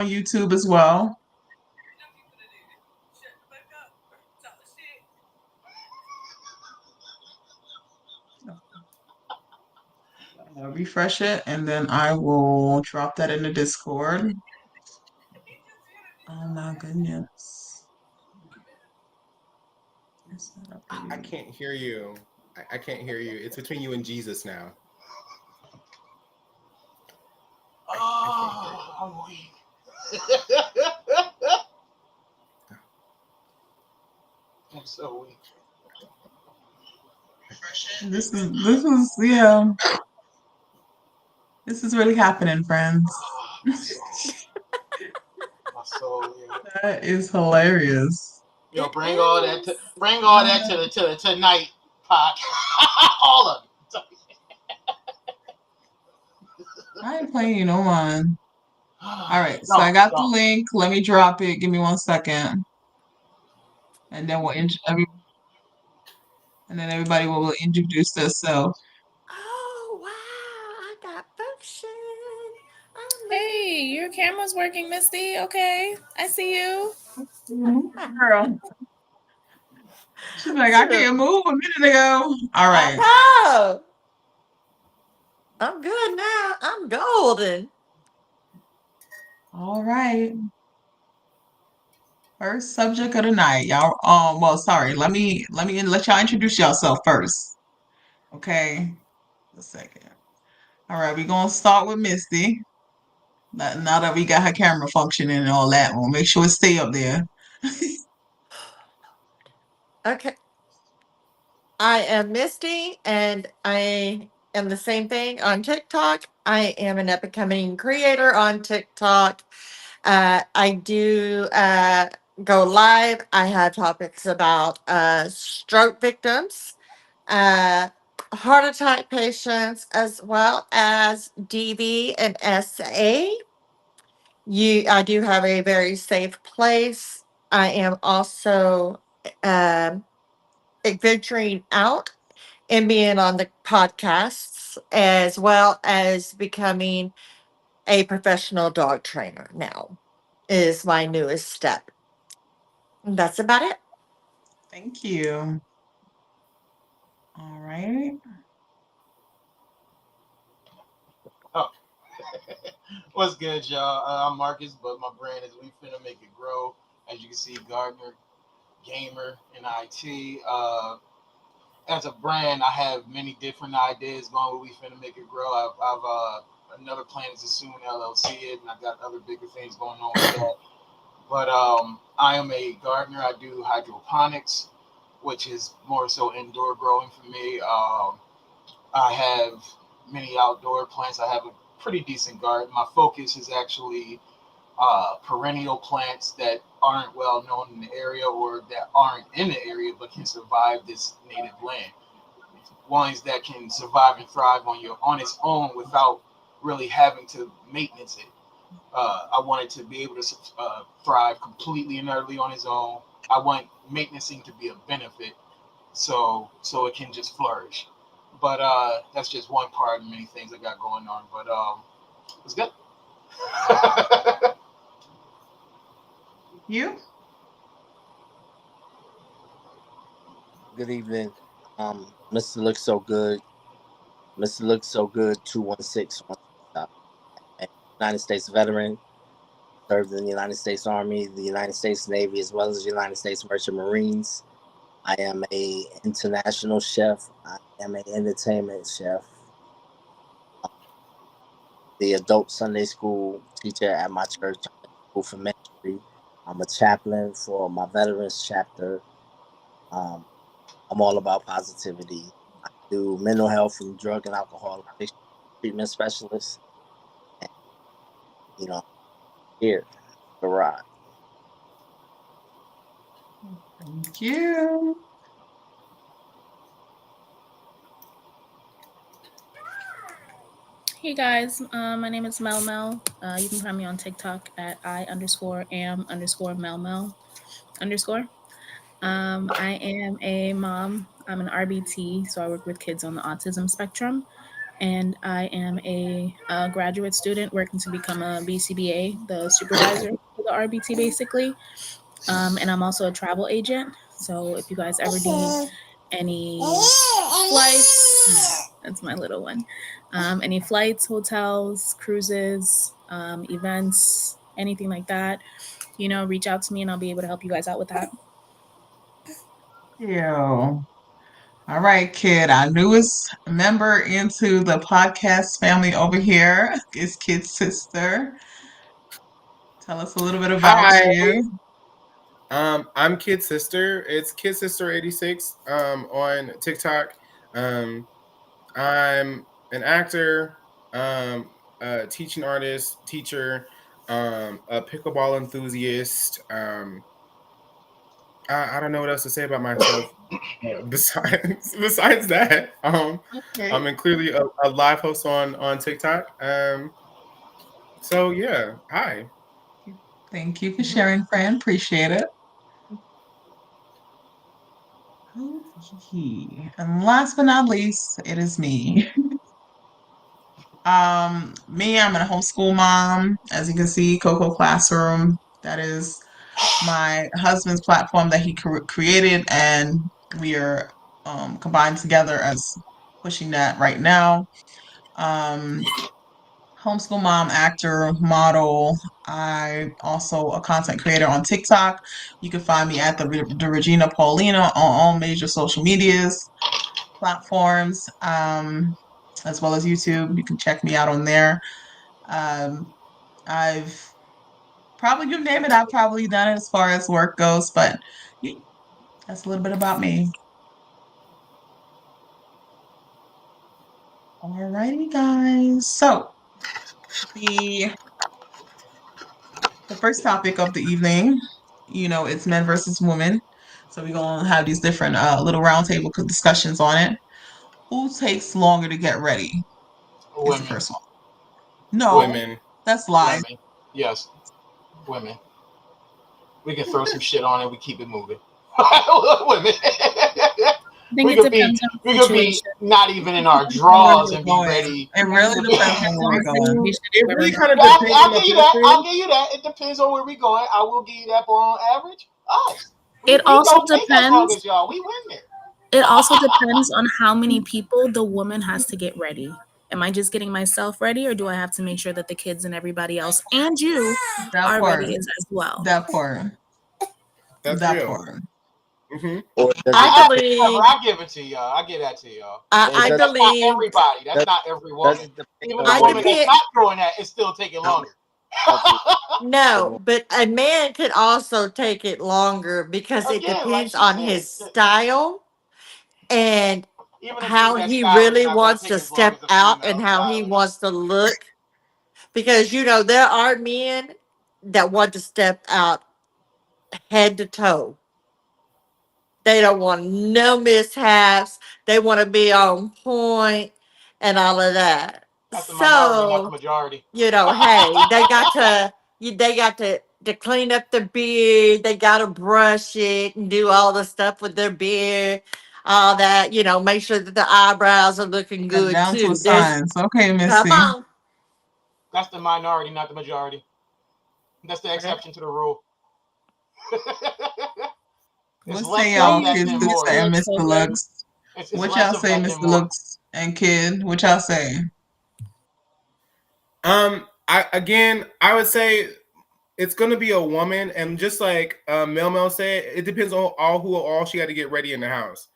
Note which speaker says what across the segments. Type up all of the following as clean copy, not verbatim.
Speaker 1: on YouTube as well. Refresh it, and then I will drop that in the Discord. Oh my goodness.
Speaker 2: I can't hear you. I can't hear you. It's between you and Jesus now. I can't hear you.
Speaker 3: I'm weak. I'm so weak.
Speaker 1: This is yeah. This is really happening, friends.
Speaker 3: My soul, yeah.
Speaker 1: That is hilarious.
Speaker 3: Yo,
Speaker 4: It
Speaker 3: bring all that
Speaker 4: is.
Speaker 3: to the tonight podcast. All of it.
Speaker 1: I ain't playing you no mind. All right, so I
Speaker 3: No,
Speaker 1: got the
Speaker 3: no.
Speaker 1: link. Let me drop it. Give me 1 second, and then and then everybody will introduce themselves.
Speaker 4: Oh wow, I got function.
Speaker 5: Hey, your camera's working, Misty. Okay, I see you.
Speaker 1: Girl, she's like, I can't move a minute ago. All
Speaker 4: I
Speaker 1: right,
Speaker 4: know. I'm good now. I'm golden.
Speaker 1: all right. First subject of the night, y'all. Well, sorry. Let y'all introduce yourself first. Okay, a second. All right, we're gonna start with Misty. Now that we got her camera functioning and all that, we'll make sure it stay up there.
Speaker 4: Okay. I am Misty, and I am the same thing on TikTok. I am an up and coming creator on TikTok. I do go live. I have topics about stroke victims, uh, heart attack patients, as well as DV and SA. I do have a very safe place. I am also um venturing out and being on the podcasts, as well as becoming a professional dog trainer now, is my newest step. That's about it.
Speaker 1: Thank you. All right.
Speaker 3: Oh. What's good, y'all? I'm Marcus, but my brand is We Finna Make It Grow. As you can see, Gardner, gamer, and IT. As a brand, I have many different ideas going with We Finna Make It Grow. I've another plan is to soon LLC it, and I've got other bigger things going on with that. But I am a gardener. I do hydroponics, which is more so indoor growing for me. I have many outdoor plants. I have a pretty decent garden. My focus is actually perennial plants that aren't well known in the area or that aren't in the area but can survive this native land. Ones that can survive and thrive on its own without really having to maintenance it. I want it to be able to thrive completely and utterly on its own. I want maintenancing to be a benefit, so it can just flourish. But that's just one part of many things I got going on. But it's good.
Speaker 1: You?
Speaker 6: Good evening. Mr. Looks So Good. Mr. Looks So Good 216 on TikTok. A United States veteran, served in the United States Army, the United States Navy, as well as the United States Merchant Marines. I am a international chef. I am an entertainment chef. The adult Sunday school teacher at my church. I'm in school for ministry. I'm a chaplain for my veterans chapter. Um, I'm all about positivity. I do mental health and drug and alcohol addiction treatment specialist. And, you know, here, the ride.
Speaker 1: Thank you.
Speaker 5: Hey guys, my name is Mel Mel. You can find me on TikTok at I_am_Mel _. I am a mom. I'm an RBT, so I work with kids on the autism spectrum. and I am a graduate student working to become a BCBA, the supervisor for the RBT, basically. And I'm also a travel agent. So if you guys ever need any flights, that's my little one. Any flights, hotels, cruises, events, anything like that, reach out to me and I'll be able to help you guys out with that.
Speaker 1: Ew. All right, kid. Our newest member into the podcast family over here is Kid's sister. Tell us a little bit about
Speaker 2: Hi.
Speaker 1: you.
Speaker 2: I'm Kid Sister. It's Kid Sister 86 on TikTok. Um, I'm an actor, a teaching artist, teacher, a pickleball enthusiast. I don't know what else to say about myself besides that.
Speaker 1: Okay.
Speaker 2: I'm clearly a live host on TikTok. So yeah, hi.
Speaker 1: Thank you for sharing, friend. Appreciate it. Okay. And last but not least, it is me. I'm a homeschool mom. As you can see, Coco Classroom. That is my husband's platform that he created, and we are combined together as pushing that right now. Um, Homeschool mom, actor, model. I also a content creator on TikTok. You can find me at the Regina Paulina on all major social medias platforms, as well as YouTube. You can check me out on there. Um, I've probably you name it, I've probably done it as far as work goes, but yeah, that's a little bit about me. Alrighty, guys. So the the first topic of the evening, it's men versus women. So we're gonna have these different little roundtable discussions on it. Who takes longer to get ready is the
Speaker 3: Women.
Speaker 1: first one. No,
Speaker 2: Women.
Speaker 1: that's lies.
Speaker 3: Women. Yes. Women. We can throw some shit on it. We keep it moving. Women.
Speaker 5: I think
Speaker 3: we
Speaker 5: it
Speaker 3: could be
Speaker 5: depends on
Speaker 3: we
Speaker 5: the
Speaker 3: could be
Speaker 5: situation.
Speaker 3: not even in our
Speaker 1: Depends on where
Speaker 3: drawers
Speaker 1: we're
Speaker 3: and be
Speaker 1: going.
Speaker 3: ready.
Speaker 1: It really
Speaker 3: To be,
Speaker 1: depends on where we're going.
Speaker 2: It
Speaker 5: Where
Speaker 2: really
Speaker 5: we're
Speaker 2: kind of
Speaker 3: I'll,
Speaker 2: depends on
Speaker 3: I'll
Speaker 2: the
Speaker 3: give you that. I'll
Speaker 2: person.
Speaker 3: give you that. It depends on where we're going. I will give you that. But on average, us.
Speaker 5: It
Speaker 3: We
Speaker 5: also
Speaker 3: don't take as long
Speaker 5: depends.
Speaker 3: as y'all. We win there.
Speaker 5: It also depends on how many people the woman has to get ready. Am I just getting myself ready, or do I have to make sure that the kids and everybody else and you
Speaker 1: That
Speaker 5: are
Speaker 1: part.
Speaker 5: ready as well?
Speaker 1: That part.
Speaker 2: That's
Speaker 1: That
Speaker 2: real.
Speaker 1: part.
Speaker 2: Hmm.
Speaker 6: Or does it
Speaker 4: I
Speaker 3: I,
Speaker 6: depend?
Speaker 4: believe,
Speaker 3: I give it to y'all. I give that to y'all.
Speaker 6: Or
Speaker 4: I
Speaker 3: But
Speaker 6: does
Speaker 3: that's not
Speaker 4: believe,
Speaker 3: everybody. That's
Speaker 6: does,
Speaker 3: not every
Speaker 6: does
Speaker 3: woman.
Speaker 6: it depend
Speaker 3: Even the
Speaker 6: on
Speaker 4: I
Speaker 3: woman
Speaker 6: women?
Speaker 3: that's
Speaker 4: depend.
Speaker 3: not doing that is still taking
Speaker 6: How many
Speaker 3: longer.
Speaker 6: houses a
Speaker 4: No,
Speaker 6: woman?
Speaker 4: but a man could also take it longer because it
Speaker 3: Again, like
Speaker 4: depends
Speaker 3: she
Speaker 4: on
Speaker 3: said,
Speaker 4: his style and
Speaker 3: even if he's
Speaker 4: how
Speaker 3: that
Speaker 4: he
Speaker 3: style, it's
Speaker 4: really
Speaker 3: not going to
Speaker 4: wants
Speaker 3: take
Speaker 4: to
Speaker 3: as long
Speaker 4: step
Speaker 3: as a
Speaker 4: out and
Speaker 3: female
Speaker 4: how he
Speaker 3: stylist.
Speaker 4: wants to look. Because, there are men that want to step out head to toe. They don't want no mishaps. They want to be on point and all of that.
Speaker 3: That's the minority, not the
Speaker 4: So,
Speaker 3: majority.
Speaker 4: hey, they got to clean up their beard. They got to brush it and do all the stuff with their beard. All that, make sure that the eyebrows are looking
Speaker 1: Got
Speaker 4: good
Speaker 1: down to a
Speaker 4: too. There's
Speaker 1: science. Okay,
Speaker 4: Come
Speaker 1: Missy.
Speaker 4: on.
Speaker 3: That's the minority, not the majority. That's the exception to the rule. It's
Speaker 1: What
Speaker 3: less
Speaker 1: say
Speaker 5: Why
Speaker 1: y'all,
Speaker 3: of
Speaker 5: you
Speaker 3: that
Speaker 1: Kid
Speaker 3: than
Speaker 5: making
Speaker 1: Sister
Speaker 3: more.
Speaker 5: Mr.
Speaker 1: and
Speaker 5: look
Speaker 1: Mr.
Speaker 5: so good?
Speaker 1: Lux?
Speaker 3: It's
Speaker 1: What
Speaker 3: less
Speaker 1: y'all
Speaker 3: of
Speaker 1: say,
Speaker 3: that than
Speaker 1: Mr.
Speaker 3: more.
Speaker 1: Lux and Kid? What y'all say?
Speaker 2: I would say it's gonna be a woman, and just like Mel said, it depends on all she got to get ready in the house.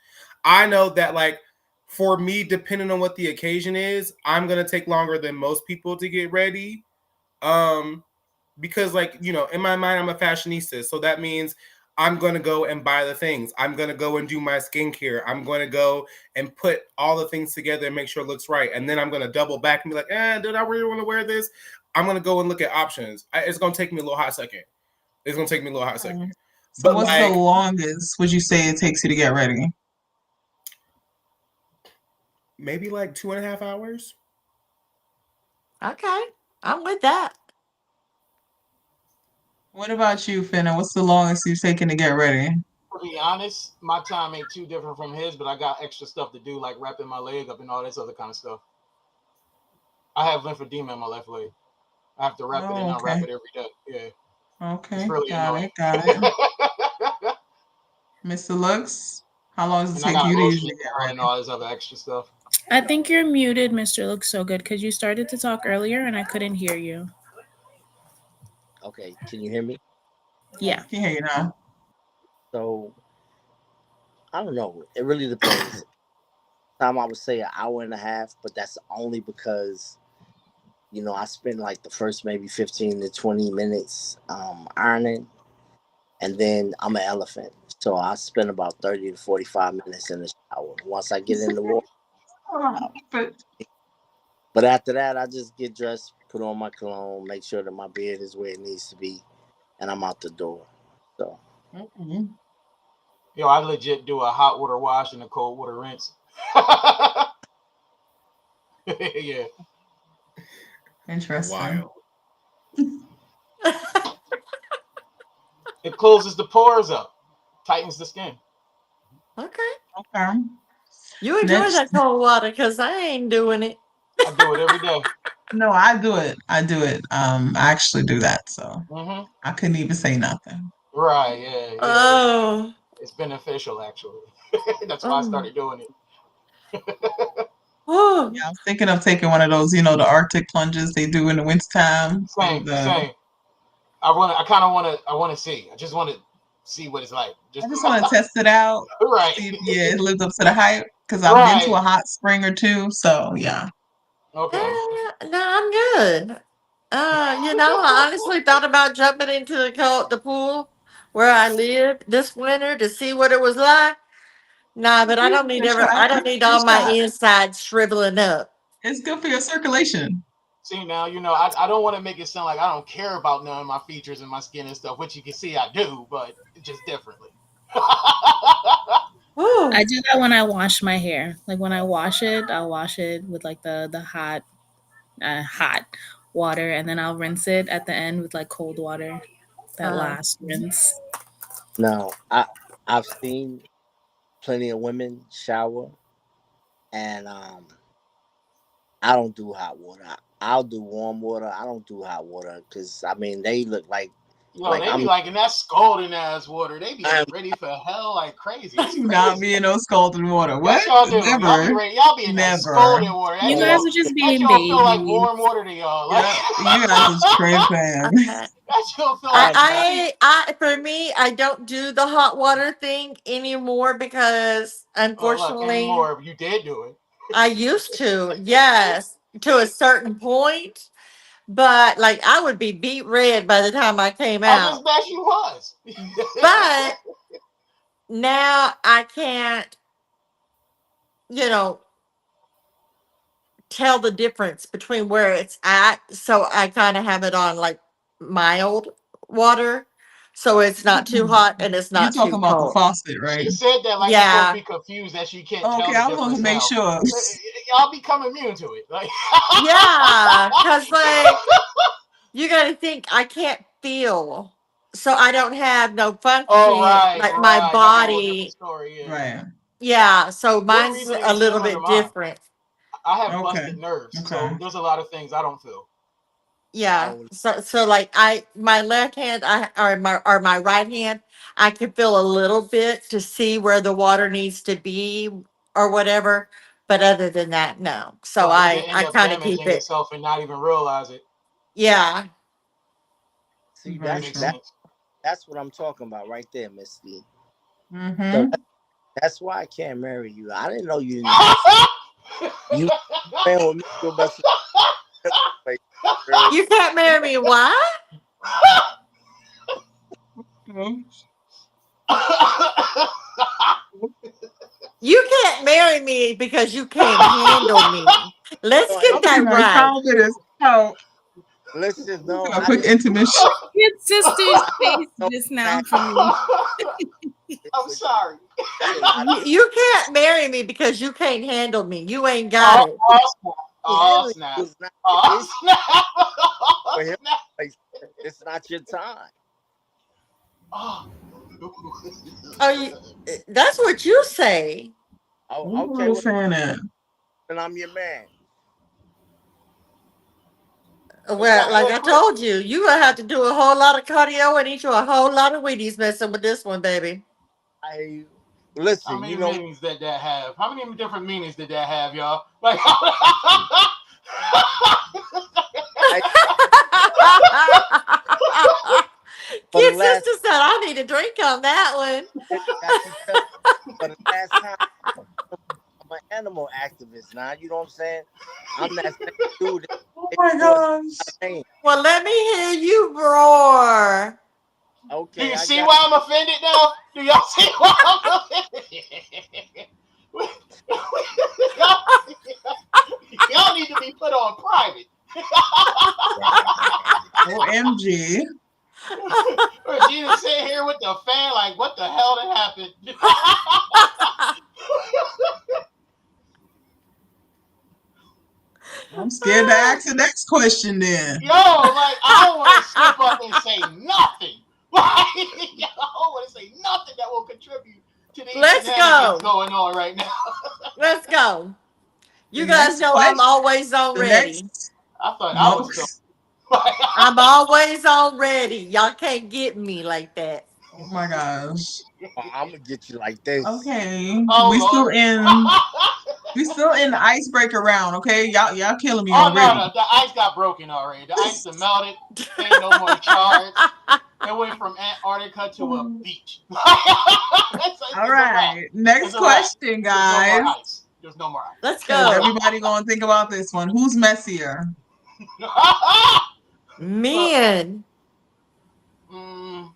Speaker 2: I know that like for me, depending on what the occasion is, I'm gonna take longer than most people to get ready. Um, because like in my mind I'm a fashionista, so that means I'm going to go and buy the things, I'm going to go and do my skincare, I'm going to go and put all the things together and make sure it looks right, and then I'm going to double back and be like, did I really want to wear this? I'm going to go and look at options. It's going to take me a little hot second. It's going to take me a little hot second.
Speaker 1: So
Speaker 2: But
Speaker 1: what's the
Speaker 2: like
Speaker 1: longest would you say it takes you to get ready?
Speaker 2: maybe like 2.5 hours.
Speaker 4: Okay. I'm with that.
Speaker 1: What about you, Finna? What's the longest you've taken to get ready?
Speaker 3: To be honest, my time ain't too different from his, but I got extra stuff to do, like wrapping my leg up and all this other kind of stuff. I have lymphedema in my left leg. I have to wrap it and
Speaker 1: Oh,
Speaker 3: unwrap
Speaker 1: okay.
Speaker 3: it every day. Yeah, it's
Speaker 1: Okay.
Speaker 3: really
Speaker 1: Got
Speaker 3: annoying.
Speaker 1: it. Got it. Mr. Lux, how long does it
Speaker 3: And I
Speaker 1: take
Speaker 3: got
Speaker 1: you to
Speaker 3: lotion
Speaker 1: usually
Speaker 3: in
Speaker 1: get
Speaker 3: on and
Speaker 1: ready?
Speaker 3: all this other extra stuff.
Speaker 5: I think you're muted, Mr. Looks So Good, because you started to talk earlier and I couldn't hear you.
Speaker 6: Okay, can you hear me?
Speaker 1: Yes,
Speaker 5: Yeah.
Speaker 1: can hear you now.
Speaker 6: So I don't know. It really depends. Time I would say an hour and a half, but that's only because I spend like the first maybe 15 to 20 minutes ironing, and then I'm an elephant, so I spend about 30 to 45 minutes in the shower once I get in the water.
Speaker 1: But
Speaker 6: But after that, I just get dressed, put on my cologne, make sure that my beard is where it needs to be, and I'm out the door. So
Speaker 1: mm-mm.
Speaker 3: Yo, I legit do a hot water wash and a cold water rinse. Yeah.
Speaker 1: Interesting.
Speaker 2: Wild.
Speaker 3: It closes the pores up, tightens the skin.
Speaker 4: Okay.
Speaker 1: Okay.
Speaker 4: You enjoy
Speaker 1: Next,
Speaker 4: that cold water because I ain't doing it.
Speaker 3: I do it every day.
Speaker 1: no, I do it. I do it. I actually do that, so
Speaker 3: Mm-hmm.
Speaker 1: I couldn't even say nothing.
Speaker 3: Right, yeah, yeah.
Speaker 4: Oh.
Speaker 3: It's beneficial, actually. That's why I
Speaker 4: Oh.
Speaker 3: started doing it.
Speaker 4: Oh.
Speaker 1: Yeah, I was thinking of taking one of those, the Arctic plunges they do in the wintertime.
Speaker 3: Same,
Speaker 1: And
Speaker 3: same. I kind of I want to see. I just want to see what it's like.
Speaker 1: I
Speaker 3: Just
Speaker 1: just want to test it out,
Speaker 3: right,
Speaker 1: see if it lives up to the hype. Because I've been to
Speaker 3: right.
Speaker 1: a hot spring or two, so yeah.
Speaker 3: Okay.
Speaker 4: No, I'm good. I honestly thought about jumping into the pool where I live this winter to see what it was like. Nah, but
Speaker 1: You give it a
Speaker 4: I
Speaker 1: shot.
Speaker 4: don't need
Speaker 1: Give it
Speaker 4: all
Speaker 1: a
Speaker 4: my
Speaker 1: shot.
Speaker 4: insides shriveling up.
Speaker 1: It's good for your circulation.
Speaker 3: See now, I don't want to make it sound like I don't care about none of my features and my skin and stuff, which you can see I do, but just differently.
Speaker 4: Whew.
Speaker 5: I do that when I wash my hair. Like when I wash it, I'll wash it with like the hot water, and then I'll rinse it at the end with like cold water. That
Speaker 4: Uh,
Speaker 5: last rinse.
Speaker 6: now I've seen plenty of women shower, and I don't do hot water. I'll do warm water. I don't do hot water because I mean they look
Speaker 3: Yo,
Speaker 6: like
Speaker 3: they be liking that scalding ass water. They be
Speaker 6: I'm
Speaker 3: ready for hell like crazy. It's
Speaker 1: Not
Speaker 3: crazy.
Speaker 1: being no scalding water.
Speaker 3: Yes,
Speaker 1: What?
Speaker 3: y'all do. Y'all be
Speaker 1: Never.
Speaker 3: ready. Y'all be in that
Speaker 1: Never.
Speaker 3: scalding water.
Speaker 5: You
Speaker 6: oh
Speaker 5: guys are just
Speaker 3: That
Speaker 5: being
Speaker 3: y'all feel like
Speaker 5: babies.
Speaker 3: warm water to y'all. Like
Speaker 1: Yeah, you guys is tripping.
Speaker 4: okay.
Speaker 3: that y'all feel
Speaker 6: I
Speaker 3: like
Speaker 6: have not.
Speaker 4: For me, I don't do the hot water thing anymore because
Speaker 3: look
Speaker 4: unfortunately
Speaker 3: anymore. You did do it.
Speaker 4: I used to, yes, to a certain point, but like I would be beat red by the time I came
Speaker 3: I just
Speaker 4: out.
Speaker 3: bet you was.
Speaker 4: But now I can't, you know, tell the difference between where it's at. So I kind of have it on like mild water. So it's not too hot and it's
Speaker 1: You
Speaker 4: not too
Speaker 1: talking about the
Speaker 4: cold.
Speaker 1: faucet, right?
Speaker 3: She said that like you're supposed to
Speaker 4: Yeah.
Speaker 3: be confused that she can't
Speaker 1: Okay,
Speaker 3: tell the
Speaker 1: I was going to
Speaker 3: difference
Speaker 1: make
Speaker 3: now.
Speaker 1: sure.
Speaker 3: Y'all become immune to it. Like
Speaker 4: Yeah. Cause like you got to think I can't feel. So I don't have no
Speaker 3: oh
Speaker 4: function.
Speaker 3: right,
Speaker 4: Like my
Speaker 3: right. That's a whole different
Speaker 4: body.
Speaker 3: story. Yeah.
Speaker 1: Right.
Speaker 4: Yeah. So
Speaker 3: Your
Speaker 4: mine's
Speaker 3: reasoning
Speaker 4: a
Speaker 3: is
Speaker 4: little
Speaker 3: similar to
Speaker 4: bit
Speaker 3: mine.
Speaker 4: different.
Speaker 3: I have
Speaker 1: Okay.
Speaker 3: busted nerves, so
Speaker 1: Okay.
Speaker 3: there's a lot of things I don't feel.
Speaker 6: I
Speaker 4: Yeah.
Speaker 6: don't.
Speaker 4: So like my left hand or my right hand, I can feel a little bit to see where the water needs to be or whatever. But other than that, no. So
Speaker 3: So either end
Speaker 4: I
Speaker 3: up
Speaker 4: kind of keep
Speaker 3: damaging
Speaker 4: it.
Speaker 3: yourself and not even realize it.
Speaker 4: Yeah.
Speaker 6: See,
Speaker 1: Very
Speaker 3: That
Speaker 6: that's
Speaker 3: makes
Speaker 1: true.
Speaker 6: that.
Speaker 3: sense.
Speaker 6: That's what I'm talking about right there, Misty. So
Speaker 1: Mm-hmm.
Speaker 6: that's why I can't marry you. I didn't know you didn't have. You man with me, your best friend, girl.
Speaker 4: You can't marry me. Why? You can't marry me because you can't handle me. Let's
Speaker 6: No,
Speaker 4: get
Speaker 1: I'll be
Speaker 4: that
Speaker 1: like,
Speaker 4: right.
Speaker 1: how minutes out?
Speaker 6: listen, no,
Speaker 1: A
Speaker 6: I
Speaker 1: quick
Speaker 6: didn't.
Speaker 1: intermission.
Speaker 5: His sister's
Speaker 6: I
Speaker 5: face
Speaker 6: know
Speaker 5: just now
Speaker 6: exactly
Speaker 5: for me.
Speaker 3: I'm
Speaker 6: what
Speaker 3: sorry.
Speaker 6: you did.
Speaker 4: You can't marry me because you can't handle me. You ain't got
Speaker 3: Oh,
Speaker 4: it.
Speaker 3: oh snap. Oh
Speaker 6: Handling you
Speaker 3: snap.
Speaker 6: is not the
Speaker 3: Oh
Speaker 6: issue
Speaker 3: snap. Oh
Speaker 6: for him.
Speaker 3: snap.
Speaker 6: Like, it's not your time.
Speaker 3: Oh.
Speaker 4: Oh, that's what you say.
Speaker 6: Oh,
Speaker 1: Who
Speaker 6: okay,
Speaker 1: was
Speaker 6: well,
Speaker 1: saying that?
Speaker 6: then I'm your man.
Speaker 4: Well, like I told you, you gonna have to do a whole lot of cardio and eat you a whole lot of Wheaties messing with this one, baby.
Speaker 6: I
Speaker 3: How
Speaker 6: listen.
Speaker 3: many
Speaker 6: You know,
Speaker 3: meanings did that have? How many different meanings did that have, y'all? Like,
Speaker 6: I for the
Speaker 4: Kid
Speaker 6: last
Speaker 4: sister said I need a drink on that one.
Speaker 6: got you covered. For the last time, I'm an animal activist now. You know what I'm saying? I'm that same dude that
Speaker 1: Oh
Speaker 6: takes
Speaker 1: my
Speaker 6: forth
Speaker 1: gosh.
Speaker 6: pain.
Speaker 4: Well, let me hear you roar.
Speaker 3: do
Speaker 6: Okay,
Speaker 3: you
Speaker 6: I
Speaker 3: see
Speaker 6: got.
Speaker 3: why I'm offended now? Do y'all see why I'm offended? y'all, y'all need to be put on private.
Speaker 1: OMG.
Speaker 3: Regina sitting here with the fan, like, what the hell that happened?
Speaker 1: I'm scared to ask the next question then.
Speaker 3: Yo, like, I don't want to slip up and say nothing. Like, I don't want to say nothing that will contribute to these
Speaker 4: Let's
Speaker 3: shenanigans
Speaker 4: go.
Speaker 3: going on right now.
Speaker 4: Let's go.
Speaker 1: The
Speaker 4: You guys
Speaker 1: next
Speaker 4: know I'm
Speaker 1: question.
Speaker 4: always on
Speaker 1: The
Speaker 4: ready.
Speaker 1: next.
Speaker 3: I thought I
Speaker 1: No.
Speaker 3: was still.
Speaker 4: I'm always on ready. Y'all can't get me like that.
Speaker 1: Oh my gosh.
Speaker 6: I'm gonna get you like this.
Speaker 1: Okay.
Speaker 3: Oh,
Speaker 1: We still
Speaker 3: Lord.
Speaker 1: in. We still in the icebreaker round. Okay. Y'all killing me
Speaker 3: Oh, no,
Speaker 1: already.
Speaker 3: no. The ice got broken already. The ice done melted. Ain't no more shards. It went from Antarctica to a beach.
Speaker 1: All
Speaker 3: It's a wrap.
Speaker 1: right. Next
Speaker 3: It's a wrap.
Speaker 1: question,
Speaker 3: There's no more
Speaker 1: guys.
Speaker 3: ice. There's no more ice.
Speaker 4: Let's
Speaker 1: Because
Speaker 4: go.
Speaker 1: everybody gonna think about this one. Who's messier?
Speaker 3: Look,
Speaker 4: Men.
Speaker 3: mm,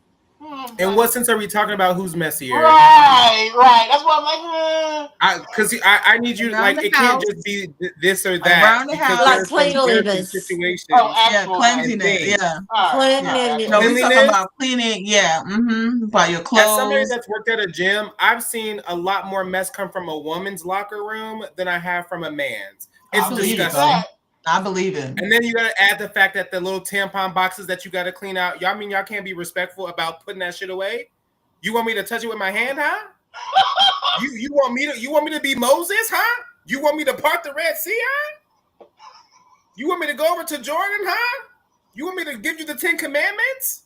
Speaker 2: In what sense are we talking about? Who's messier?
Speaker 3: right. That's why I'm like,
Speaker 2: Because I need you
Speaker 1: Around
Speaker 2: like
Speaker 1: the
Speaker 2: it can't
Speaker 1: house.
Speaker 2: just be this or that
Speaker 1: Around the
Speaker 2: because
Speaker 1: house.
Speaker 4: Like
Speaker 2: there are some
Speaker 4: cleanliness.
Speaker 3: oh,
Speaker 2: situations
Speaker 1: Yeah,
Speaker 3: actual
Speaker 2: and
Speaker 3: mess.
Speaker 1: cleanliness.
Speaker 2: things.
Speaker 1: Yeah.
Speaker 3: All right,
Speaker 1: Yeah.
Speaker 3: actual
Speaker 1: No, we
Speaker 3: mess.
Speaker 1: talking
Speaker 2: Cleanliness.
Speaker 1: about cleaning. Yeah. Mm-hmm. About your
Speaker 2: As somebody
Speaker 1: clothes.
Speaker 2: that's worked at a gym, I've seen a lot more mess come from a woman's locker room than I have from a man's.
Speaker 1: I
Speaker 2: It's
Speaker 3: I'll give
Speaker 1: believe it
Speaker 3: you
Speaker 1: though.
Speaker 2: disgusting.
Speaker 3: that.
Speaker 1: I believe it.
Speaker 2: And then you gotta add the fact that the little tampon boxes that you gotta clean out. Y'all mean y'all can't be respectful about putting that shit away? You want me to touch it with my hand, huh? You want me to be Moses, huh? You want me to part the Red Sea, huh? You want me to go over to Jordan, huh? You want me to give you the 10 Commandments?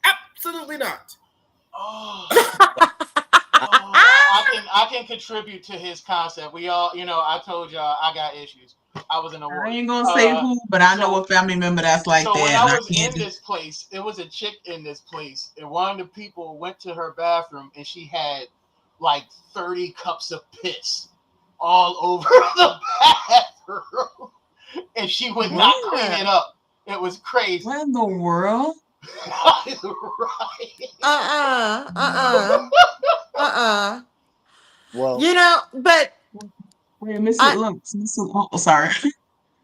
Speaker 2: Absolutely not.
Speaker 3: Oh, I can contribute to his concept. We all, I told y'all I got issues. I was in a
Speaker 1: I
Speaker 3: warrior.
Speaker 1: ain't gonna say who, but I know
Speaker 3: So
Speaker 1: a family member that's like
Speaker 3: so when
Speaker 1: that,
Speaker 3: I
Speaker 1: and I
Speaker 3: was
Speaker 1: can't
Speaker 3: in
Speaker 1: do.
Speaker 3: this place, it was a chick in this place, and one of the people went to her bathroom, and she had like 30 cups of piss all over the bathroom, and she would not clean it
Speaker 4: Yeah.
Speaker 3: up. It was crazy.
Speaker 1: What in the world?
Speaker 3: Right.
Speaker 4: Uh-uh. Uh-uh.
Speaker 6: Well,
Speaker 4: But
Speaker 1: Wait, Mr.
Speaker 4: I
Speaker 1: Look, Mr. Oh, sorry.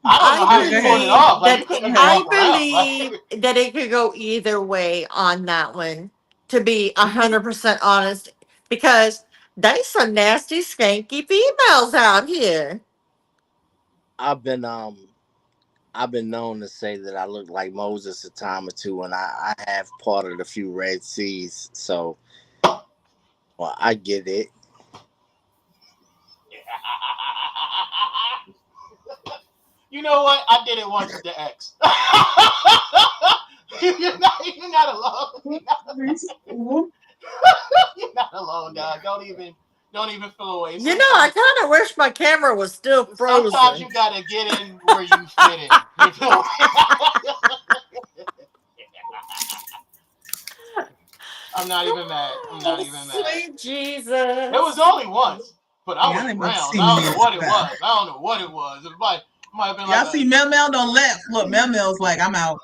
Speaker 3: I don't know
Speaker 4: I
Speaker 3: how
Speaker 1: Yeah,
Speaker 3: she
Speaker 1: go
Speaker 3: pulled it
Speaker 1: ahead.
Speaker 4: believe
Speaker 3: off. Like you
Speaker 4: that
Speaker 3: couldn't even
Speaker 1: Okay.
Speaker 4: I
Speaker 3: walk around. Like
Speaker 4: believe that it could go either way on that one, to be 100% honest, because they some nasty, skanky females out here.
Speaker 6: I've been I've been known to say that I look like Moses a time or two, and I have parted a few Red Seas, so well, I get it.
Speaker 3: you know what? I did it once with the ex. You're not alone. You're not alone, dog. Don't even feel away.
Speaker 4: I
Speaker 3: Sometimes
Speaker 4: kind of wish my camera was still
Speaker 3: sometimes
Speaker 4: frozen.
Speaker 3: you gotta get in where you fit in. You feel me? I'm not even mad. I'm not
Speaker 4: Oh,
Speaker 3: even mad.
Speaker 4: sweet
Speaker 3: It was
Speaker 4: Jesus.
Speaker 3: only once, but I was
Speaker 1: Y'all ain't about to
Speaker 3: around.
Speaker 1: see
Speaker 3: I
Speaker 1: me
Speaker 3: don't know
Speaker 1: as
Speaker 3: what it
Speaker 1: well.
Speaker 3: was. I don't know what it was. It might have been like
Speaker 1: Y'all
Speaker 3: a.
Speaker 1: see Mel Mel don't left. Look, Mel Mel's like, I'm out.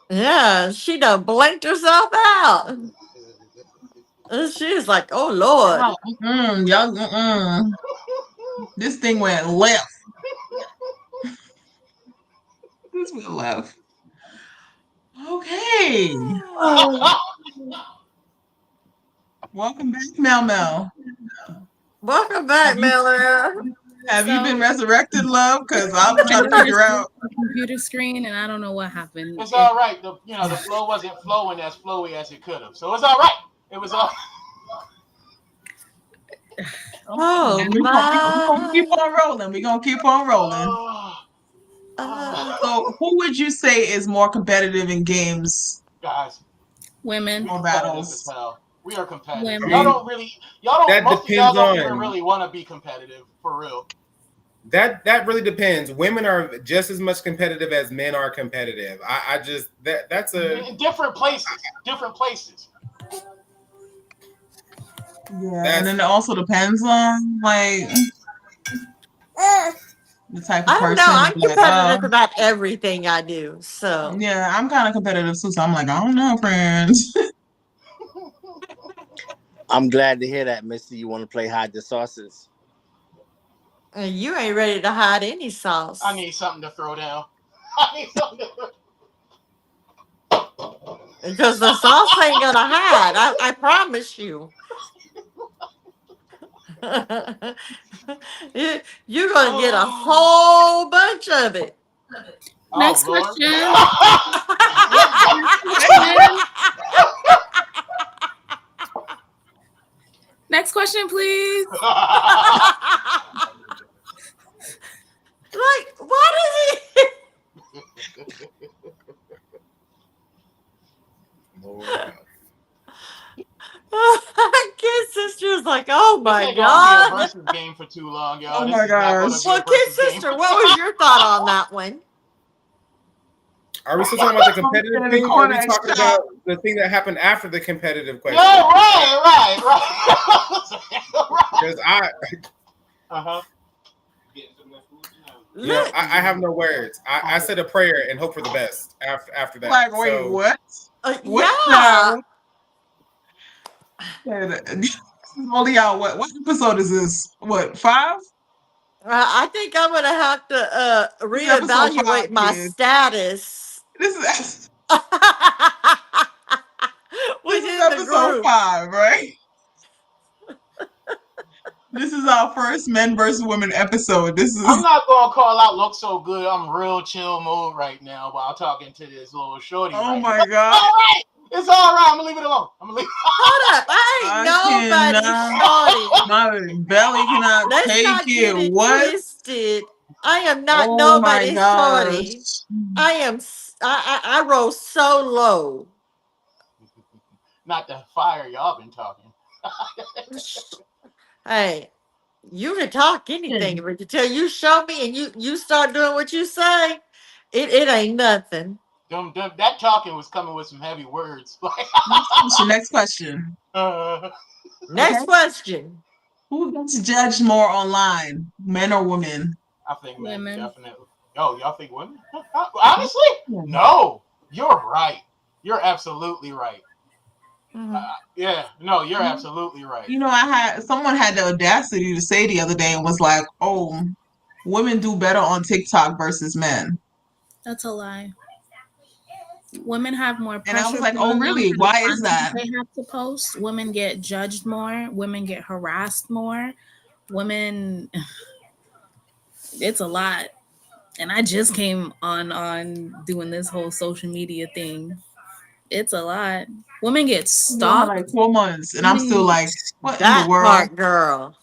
Speaker 4: Yeah, she done blanked herself out. And she's like, oh, Lord.
Speaker 1: Y'all, y'all, this thing went left. This went left. Okay. Welcome back, Mel Mel.
Speaker 4: Welcome
Speaker 1: Have
Speaker 4: back,
Speaker 1: you
Speaker 4: Miller.
Speaker 1: have you been
Speaker 5: So
Speaker 1: resurrected, love? Because I'm
Speaker 5: I
Speaker 1: trying to figure
Speaker 5: noticed
Speaker 1: out.
Speaker 5: the computer screen, and I don't know what happened.
Speaker 3: It's
Speaker 5: It
Speaker 3: all right. The flow wasn't flowing as flowy as it could have. So it's all right. It was all.
Speaker 4: Oh,
Speaker 1: We gonna keep
Speaker 4: my.
Speaker 1: on rolling. We gonna keep on rolling.
Speaker 3: Oh,
Speaker 4: Uh,
Speaker 1: So, who would you say is more competitive in games
Speaker 3: Guys, we
Speaker 5: Women.
Speaker 1: or
Speaker 3: competitive as
Speaker 1: battles?
Speaker 3: hell. We are competitive.
Speaker 2: I
Speaker 3: Y'all
Speaker 5: Women.
Speaker 2: mean,
Speaker 3: don't really, y'all don't,
Speaker 2: that
Speaker 3: most of y'all
Speaker 2: depends
Speaker 3: don't even
Speaker 2: on
Speaker 3: really want to be competitive for real.
Speaker 2: that really depends. Women are just as much competitive as men are competitive. I just that's a
Speaker 3: In different places, different places.
Speaker 1: Yeah, and
Speaker 2: that's
Speaker 1: then it also depends on like the type of
Speaker 4: I don't know.
Speaker 1: person.
Speaker 4: I'm
Speaker 1: It's like,
Speaker 4: competitive about everything I do. So
Speaker 1: yeah, I'm kind of competitive too. So I'm like, I don't know, friends.
Speaker 6: I'm glad to hear that, Misty. You want to play hide the sauces?
Speaker 4: you ain't ready to hide any
Speaker 3: I
Speaker 4: sauce
Speaker 3: need something to throw down. I need something to throw.
Speaker 4: because the sauce ain't gonna hide. I promise you. you you're gonna get a
Speaker 3: Oh,
Speaker 4: whole bunch of it.
Speaker 3: oh
Speaker 5: Next
Speaker 3: Lord.
Speaker 5: question. Next
Speaker 1: Okay.
Speaker 5: question. Next question, please.
Speaker 4: Like, what is he?
Speaker 2: Lord help.
Speaker 4: Kid sister's like, oh
Speaker 3: This
Speaker 4: my
Speaker 3: ain't gonna be a
Speaker 4: god.
Speaker 3: versus game for too long, y'all.
Speaker 1: Oh
Speaker 3: This
Speaker 1: my
Speaker 3: is not gonna
Speaker 1: gosh.
Speaker 3: be a
Speaker 4: Well, kid
Speaker 3: versus game
Speaker 4: sister,
Speaker 3: for
Speaker 4: what
Speaker 3: too
Speaker 4: was
Speaker 3: long.
Speaker 4: your thought on that one?
Speaker 2: Are we still talking about the
Speaker 1: I'm
Speaker 2: competitive
Speaker 1: in the
Speaker 2: thing, or are
Speaker 1: corner
Speaker 2: we
Speaker 1: and
Speaker 2: talking
Speaker 1: shot.
Speaker 2: about the thing that happened after the competitive
Speaker 3: Yeah,
Speaker 2: question?
Speaker 3: right.
Speaker 2: Because I,
Speaker 3: Uh-huh.
Speaker 4: Look,
Speaker 2: I have no words. I said a prayer and hope for the best after that.
Speaker 1: Like, wait,
Speaker 2: So
Speaker 1: what? What
Speaker 4: yeah.
Speaker 1: now? This is only out. What episode is this? What, five?
Speaker 4: I think I'm gonna have to
Speaker 1: This is episode five,
Speaker 4: reevaluate my
Speaker 1: kids.
Speaker 4: status
Speaker 1: This is this is
Speaker 4: within the
Speaker 1: episode
Speaker 4: group.
Speaker 1: five, right? This is our first men versus women episode. This
Speaker 3: I'm
Speaker 1: is
Speaker 3: not gonna call out look so good. I'm real chill mode right now while talking to this little shorty
Speaker 1: oh
Speaker 3: right now.
Speaker 1: my god.
Speaker 3: All right. It's all right. I'm gonna leave it alone. I'm gonna leave.
Speaker 4: Hold up, I ain't
Speaker 1: I
Speaker 4: nobody
Speaker 1: cannot.
Speaker 4: shorty.
Speaker 1: My belly cannot
Speaker 4: Let's
Speaker 1: take
Speaker 4: not
Speaker 1: it.
Speaker 4: get it
Speaker 1: What?
Speaker 4: twisted. I am not
Speaker 1: Oh my
Speaker 4: nobody
Speaker 1: gosh.
Speaker 4: shorty. I am. I roll so low.
Speaker 3: Not the fire y'all been talking.
Speaker 4: Hey, you can talk anything, but until you show me and you start doing what you say, it ain't nothing.
Speaker 3: That talking was coming with some heavy words. Like,
Speaker 1: Next question. Next question.
Speaker 3: uh,
Speaker 1: Okay.
Speaker 4: Next question.
Speaker 1: Who gets judged more online, men or women?
Speaker 3: I think men
Speaker 5: Women.
Speaker 3: definitely. Oh, y'all think women? Honestly, no. You're right. You're absolutely right.
Speaker 4: Mhm.
Speaker 3: Yeah, no, you're absolutely right.
Speaker 1: You know, I had someone had the audacity to say the other day and was like, "Oh, women do better on TikTok versus men."
Speaker 5: That's a lie. Women have more
Speaker 1: And I was
Speaker 5: pressure
Speaker 1: like,
Speaker 5: put
Speaker 1: "Oh,
Speaker 5: on them
Speaker 1: really?
Speaker 5: for the
Speaker 1: Why is
Speaker 5: content
Speaker 1: that?"
Speaker 5: they have to post. Women get judged more. Women get harassed more. Women, it's a lot. And I just came on doing this whole social media thing. It's a lot. Women get
Speaker 1: I've been on her like
Speaker 5: stalked.
Speaker 1: 4 months, and I'm still
Speaker 5: Women
Speaker 1: like, "What in the
Speaker 4: That
Speaker 1: world?"
Speaker 4: part, girl.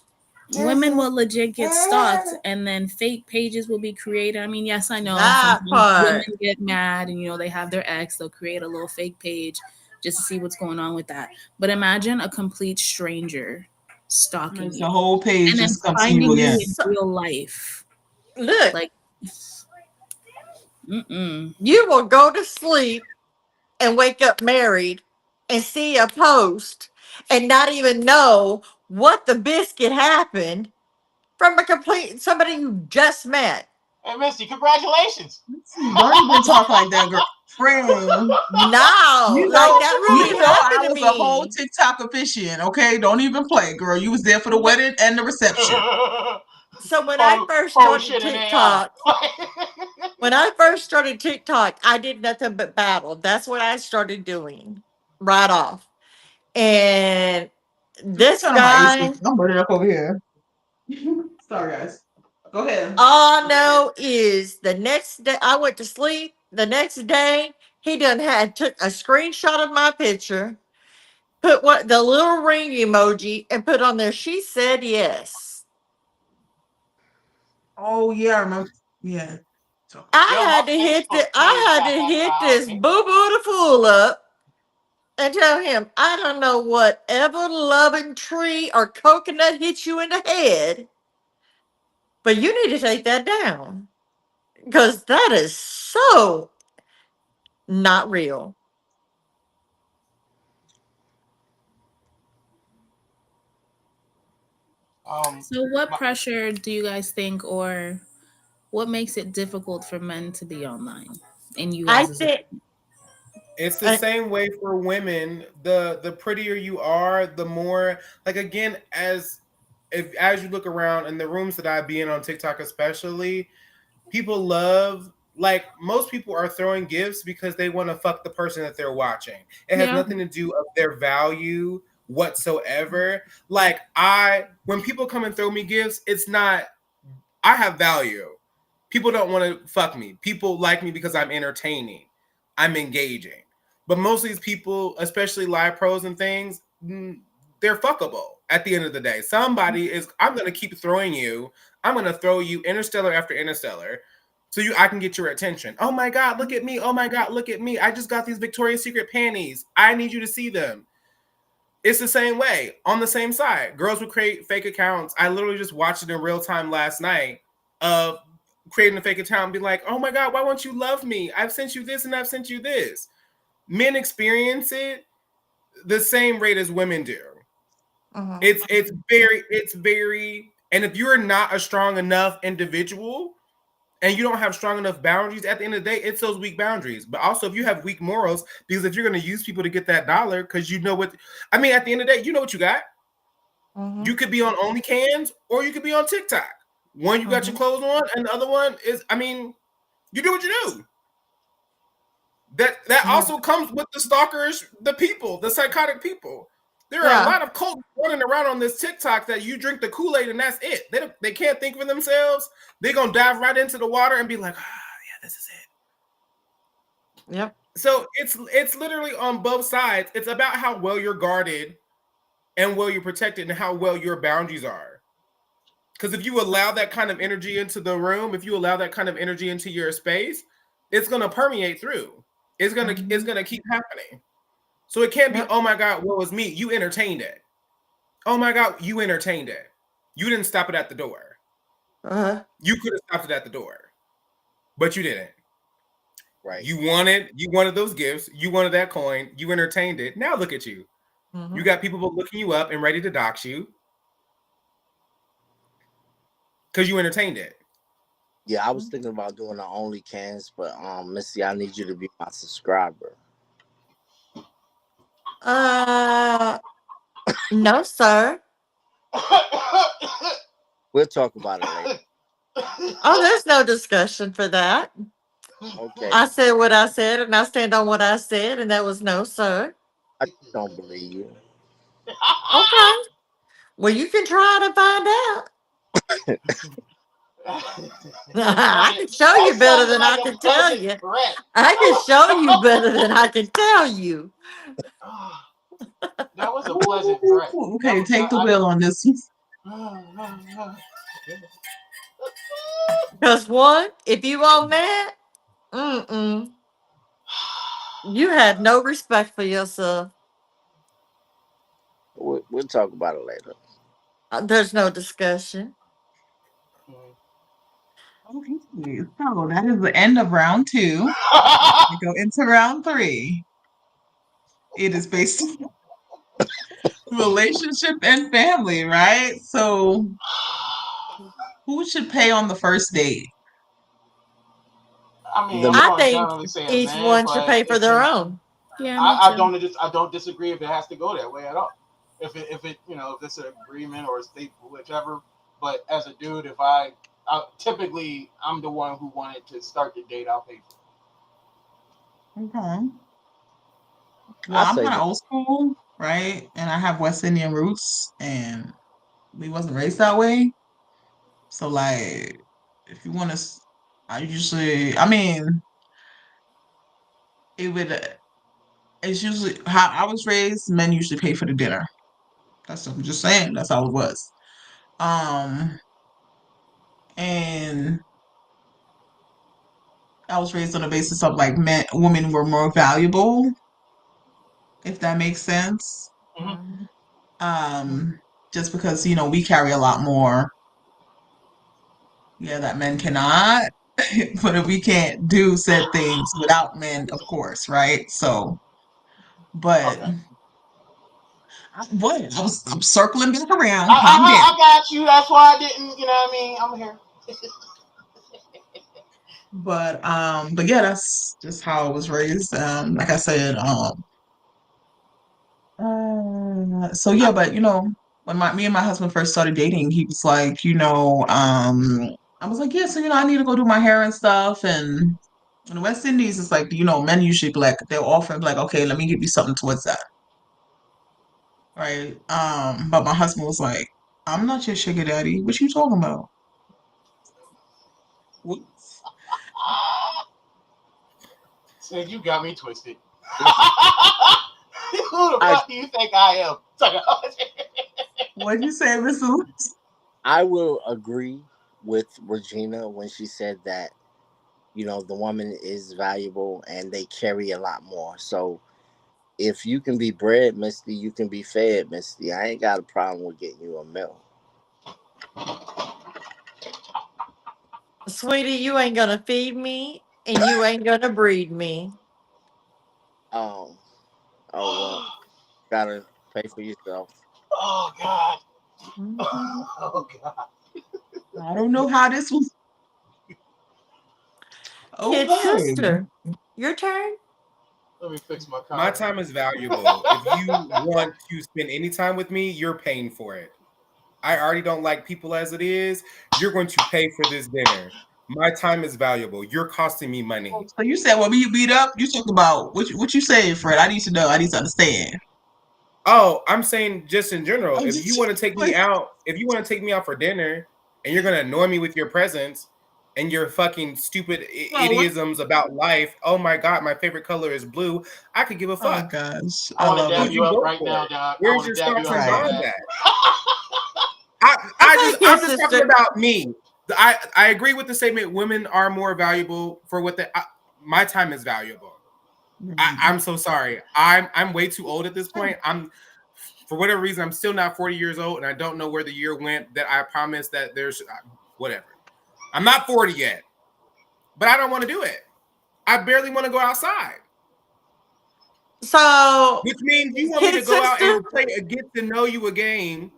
Speaker 5: women will legit get stalked and then fake pages will be created. I mean, yes, I know
Speaker 4: That
Speaker 5: sometimes women
Speaker 4: part.
Speaker 5: get mad and they have their ex, they'll create a little fake page just to see what's going on with that. But imagine a complete stranger stalking
Speaker 1: It's
Speaker 5: you
Speaker 1: the whole page
Speaker 5: and then
Speaker 1: just comes to you
Speaker 5: finding you
Speaker 1: again.
Speaker 5: in
Speaker 4: So,
Speaker 5: real life.
Speaker 4: look,
Speaker 5: Like, mm-mm.
Speaker 4: you will go to sleep and wake up married and see a post and not even know what the biscuit happened from a complete somebody you just met.
Speaker 3: Hey, Misty, congratulations.
Speaker 1: Let's see. Don't even talk like that, girl. Friend.
Speaker 4: No, like that really
Speaker 1: You know,
Speaker 4: happened
Speaker 1: I
Speaker 4: to
Speaker 1: was a whole
Speaker 4: me.
Speaker 1: TikTok officiant. Okay, don't even play, girl. You was there for the wedding and the reception.
Speaker 4: So when I
Speaker 3: Phone,
Speaker 4: first
Speaker 3: phone
Speaker 4: started
Speaker 3: shit in AI.
Speaker 4: TikTok, when I first started TikTok, I did nothing but battle. That's what I started doing right off. And
Speaker 1: Let me
Speaker 4: this
Speaker 1: turn on my AC.
Speaker 4: guy,
Speaker 1: I'm burning up over here. Sorry, guys. Go ahead.
Speaker 4: all I know is the next day I went to sleep. The next day, he done had took a screenshot of my picture, put what the little ring emoji, and put on there. She said yes.
Speaker 1: Oh yeah, I remember. Yeah. So,
Speaker 3: Yo, my Facebook
Speaker 4: I
Speaker 3: page
Speaker 4: had
Speaker 3: got
Speaker 4: to
Speaker 3: hacked by
Speaker 4: hit
Speaker 3: our
Speaker 4: this
Speaker 3: page.
Speaker 4: boo boo the fool up and tell him I don't know what ever loving tree or coconut hit you in the head, but you need to take that down because that is so not real.
Speaker 5: So, what
Speaker 3: My,
Speaker 5: pressure do you guys think, or what makes it difficult for men to be online? And you
Speaker 4: I
Speaker 5: guys as a
Speaker 4: think,
Speaker 2: It's the
Speaker 4: I,
Speaker 2: same way for women. The prettier you are, the more, like, again, as you look around in the rooms that I be in on TikTok especially, people love, like, most people are throwing gifts because they want to fuck the person that they're watching. It has
Speaker 5: yeah,
Speaker 2: nothing to do of their value whatsoever. Like, I when people come and throw me gifts, it's not, I have value. People don't want to fuck me. People like me because I'm entertaining. I'm engaging. But most of these people, especially live pros and things, they're fuckable at the end of the day. Somebody is, I'm going to keep throwing you. I'm going to throw you interstellar after interstellar so I can get your attention. Oh my God, look at me. Oh my God, look at me. I just got these Victoria's Secret panties. I need you to see them. It's the same way on the same side. Girls would create fake accounts. I literally just watched it in real time last night of creating a fake account and be like, oh my God, why won't you love me? I've sent you this and I've sent you this. Men experience it the same rate as women do.
Speaker 4: uh-huh,
Speaker 2: It's very, and if you're not a strong enough individual and you don't have strong enough boundaries, at the end of the day, it's those weak boundaries. But also, if you have weak morals, because if you're going to use people to get that dollar, because you know what, I mean, at the end of the day, you know what you got.
Speaker 4: uh-huh,
Speaker 2: You could be on OnlyCans or you could be on TikTok. One, you got your
Speaker 4: uh-huh.
Speaker 2: clothes on, and the other one is, I mean, you do what you do. That
Speaker 4: Yeah.
Speaker 2: also comes with the stalkers, the people, the psychotic people. There are a
Speaker 4: Yeah.
Speaker 2: lot of cults running around on this TikTok that you drink the Kool-Aid and that's it. They can't think for themselves. They're gonna dive right into the water and be like, yeah, this is it.
Speaker 4: Yep.
Speaker 2: So it's literally on both sides. It's about how well you're guarded and well you're protected and how well your boundaries are. Because if you allow that kind of energy into the room, if you allow that kind of energy into your space, it's gonna permeate through. It's
Speaker 4: Mhm.
Speaker 2: gonna keep happening. So it can't be,
Speaker 4: Yep.
Speaker 2: oh my God, what was me? You entertained it. Oh my God, you entertained it. You didn't stop it at the door.
Speaker 4: Uh-huh.
Speaker 2: You could have stopped it at the door, but you didn't.
Speaker 6: Right.
Speaker 2: You wanted those gifts. You wanted that coin. You entertained it. Now look at you. You
Speaker 4: Mhm.
Speaker 2: got people looking you up and ready to dox you because you entertained it.
Speaker 6: Yeah, I was thinking about doing the OnlyCans, but Missy, I need you to be my subscriber.
Speaker 4: Uh, no, sir.
Speaker 6: We'll talk about it later.
Speaker 4: Oh, there's no discussion for that.
Speaker 6: Okay.
Speaker 4: I said what I said, and I stand on what I said, and that was no, sir.
Speaker 6: I don't believe you.
Speaker 4: Okay. Well, you can try to find out. I can show
Speaker 3: That
Speaker 4: you better
Speaker 3: sounded
Speaker 4: than
Speaker 3: like
Speaker 4: I
Speaker 3: a
Speaker 4: can tell
Speaker 3: pleasant
Speaker 4: you.
Speaker 3: threat.
Speaker 4: I can show you better than I can tell you.
Speaker 3: That was a pleasant threat.
Speaker 1: ooh,
Speaker 3: That
Speaker 1: okay,
Speaker 3: was
Speaker 1: take the wheel on this one.
Speaker 3: I,
Speaker 4: Because one, if you want that, mm-mm, you had no respect for yourself.
Speaker 6: We'll talk about it later.
Speaker 4: There's no discussion.
Speaker 1: Okay, so that is the end of round two. We go into round three. It is based on relationship and family, right? So, who should pay on the first date?
Speaker 3: I mean,
Speaker 6: The
Speaker 3: I'm
Speaker 6: man,
Speaker 4: I
Speaker 3: going to
Speaker 4: think
Speaker 3: generally say a
Speaker 4: each
Speaker 3: man,
Speaker 4: one should
Speaker 3: but
Speaker 4: pay for their own.
Speaker 5: yeah, me too.
Speaker 3: I don't disagree if it has to go that way at all. If it if it's an agreement or a state whichever. But as a dude, I typically I'm the one who wanted to start the date. I'll pay
Speaker 1: Okay. Well,
Speaker 6: I
Speaker 1: I'm
Speaker 6: say
Speaker 1: kind of
Speaker 6: the
Speaker 1: old school, right? And I have West Indian roots, and we wasn't raised that way. So, like, if you want to, I usually, I mean, it would. It's usually how I was raised. Men usually pay for the dinner. I'm just saying. That's how it was. Um, and I was raised on the basis of like women were more valuable, if that makes sense.
Speaker 3: Hmm.
Speaker 1: Um, just because, we carry a lot more, yeah, that men cannot, but if we can't do said things without men, of course, right? So, but
Speaker 3: Okay.
Speaker 1: I'm circling back
Speaker 3: I,
Speaker 1: around.
Speaker 3: I
Speaker 1: Calm down.
Speaker 3: I I got you. That's why I didn't. You know what I mean? I'm here.
Speaker 1: But yeah, that's just how I was raised. Like I said, so yeah, but when me and my husband first started dating, he was like, I was like, yeah, so I need to go do my hair and stuff, and in the West Indies, it's like, men usually be like, they'll offer like, okay, let me give you something towards that, right? But my husband was like, I'm not your sugar daddy. What you talking about? What?
Speaker 3: Said you got me twisted.
Speaker 6: Listen,
Speaker 3: Who the
Speaker 6: I
Speaker 3: fuck do you think I am?
Speaker 1: What'd you say, Mr. Lewis?
Speaker 6: I will agree with Regina when she said that the woman is valuable and they carry a lot more. So if you can be bred, Misty, you can be fed, Misty. I ain't got a problem with getting you a meal.
Speaker 4: Sweetie, you ain't gonna feed me and you ain't gonna breed me.
Speaker 6: Um, oh well, gotta pay for yourself.
Speaker 3: Oh God.
Speaker 4: Mhm.
Speaker 3: Oh God.
Speaker 1: I don't know how this was.
Speaker 4: Kid
Speaker 1: Okay.
Speaker 4: sister, your turn.
Speaker 3: Let me fix my
Speaker 2: My
Speaker 3: car.
Speaker 2: time is valuable. If you want to spend any time with me, you're paying for it. I already don't like people as it is. You're going to pay for this dinner. My time is valuable. You're costing me money.
Speaker 1: So you said when we beat up, you talk about what you saying, Fred? I need to know. I need to understand.
Speaker 2: Oh, I'm saying just in general.
Speaker 1: I'm
Speaker 2: If you
Speaker 1: just
Speaker 2: want to take me out, if you want to take me out for dinner and you're going to annoy me with your presence and your fucking stupid
Speaker 1: well, what?
Speaker 2: idioms about life, oh my God, my favorite color is blue. I could give a
Speaker 1: Oh
Speaker 2: fuck.
Speaker 1: gosh,
Speaker 3: I
Speaker 1: I
Speaker 3: want to
Speaker 1: love
Speaker 3: dab
Speaker 1: it.
Speaker 2: Would
Speaker 3: you
Speaker 2: you
Speaker 3: up
Speaker 2: go
Speaker 3: right
Speaker 2: for
Speaker 3: now,
Speaker 2: it?
Speaker 3: dog. I
Speaker 2: Where's
Speaker 3: want
Speaker 2: your
Speaker 3: to dab you
Speaker 2: stocks
Speaker 3: up
Speaker 2: and
Speaker 3: so
Speaker 1: Right.
Speaker 2: bonds
Speaker 3: bad.
Speaker 2: at? I,
Speaker 4: Okay, kid
Speaker 2: I'm just talking
Speaker 4: sister.
Speaker 2: about me. I agree with the statement. Women are more valuable for what my time is valuable.
Speaker 1: Mm.
Speaker 2: I'm so sorry. I'm way too old at this point. I'm for whatever reason I'm still not 40 years old, and I don't know where the year went. That I promised that there's whatever. I'm not 40 yet, but I don't want to do it. I barely want to go outside,
Speaker 4: So,
Speaker 2: which means you want me to
Speaker 4: kid
Speaker 2: go out
Speaker 4: sister,
Speaker 2: and play a get to know you a game.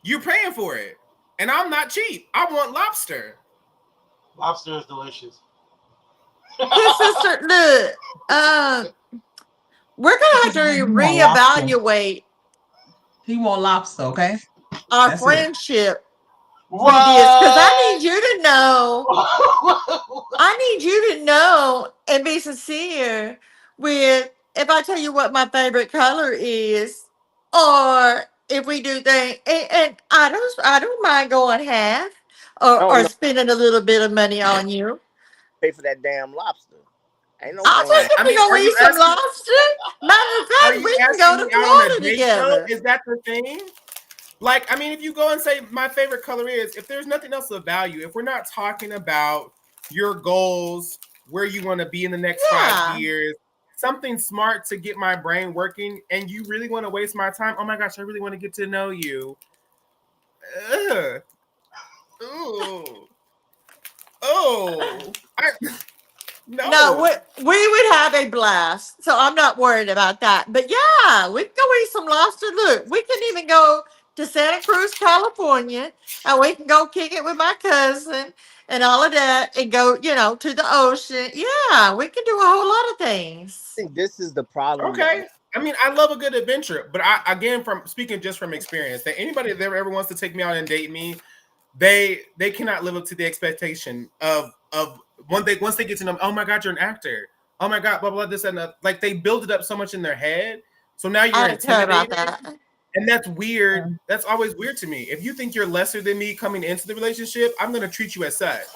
Speaker 2: You're paying for it, and I'm not cheap. I want lobster.
Speaker 3: Lobster is delicious.
Speaker 4: kid sister, look, um, we're gonna have to
Speaker 1: He want lobster.
Speaker 4: reevaluate
Speaker 1: He want lobster. Okay,
Speaker 4: our
Speaker 1: that's it.
Speaker 4: friendship with this because I
Speaker 3: What?
Speaker 4: need you to know. I need you to know and be sincere with if I tell you what my favorite color is, or if we do things, and I don't mind going half or,
Speaker 6: Oh
Speaker 4: or
Speaker 6: no,
Speaker 4: spending a little bit of money on you.
Speaker 6: pay for that damn lobster. Ain't no
Speaker 4: I'll
Speaker 6: going.
Speaker 4: take you
Speaker 2: I
Speaker 4: to
Speaker 2: mean,
Speaker 4: go eat some lobster. Matter of
Speaker 2: are
Speaker 4: fact,
Speaker 2: you
Speaker 4: we can go
Speaker 2: asking
Speaker 4: to
Speaker 2: me out on a
Speaker 4: Florida
Speaker 2: date though?
Speaker 4: together.
Speaker 2: Is that the thing? Like, I mean, if you go and say my favorite color is, if there's nothing else of value, if we're not talking about your goals, where you want to be in the next five
Speaker 4: Yeah.
Speaker 2: years, something smart to get my brain working, and you really want to waste my time, oh my gosh, I really want to get to know you. Ugh. Ooh. Oh.
Speaker 4: No,
Speaker 2: No.
Speaker 4: we would have a blast. So I'm not worried about that. But yeah, we can go eat some lobster. Look, we can even go to Santa Cruz, California, and we can go kick it with my cousin and all of that and go, to the ocean. Yeah, we can do a whole lot of
Speaker 6: I
Speaker 4: things.
Speaker 6: think this is the problem that
Speaker 2: Okay. I mean, I love a good adventure, but again, from speaking just from experience, that anybody that ever wants to take me out and date me, they cannot live up to the expectation of once they get to know, oh my God, you're an actor. Oh my God, blah blah this and that. Like they build it up so much in their head, so now
Speaker 4: I
Speaker 2: you're
Speaker 4: don't care about
Speaker 2: intimidated,
Speaker 4: that.
Speaker 2: and that's weird.
Speaker 1: Yeah.
Speaker 2: That's always weird to me. If you think you're lesser than me coming into the relationship, I'm gonna treat you as such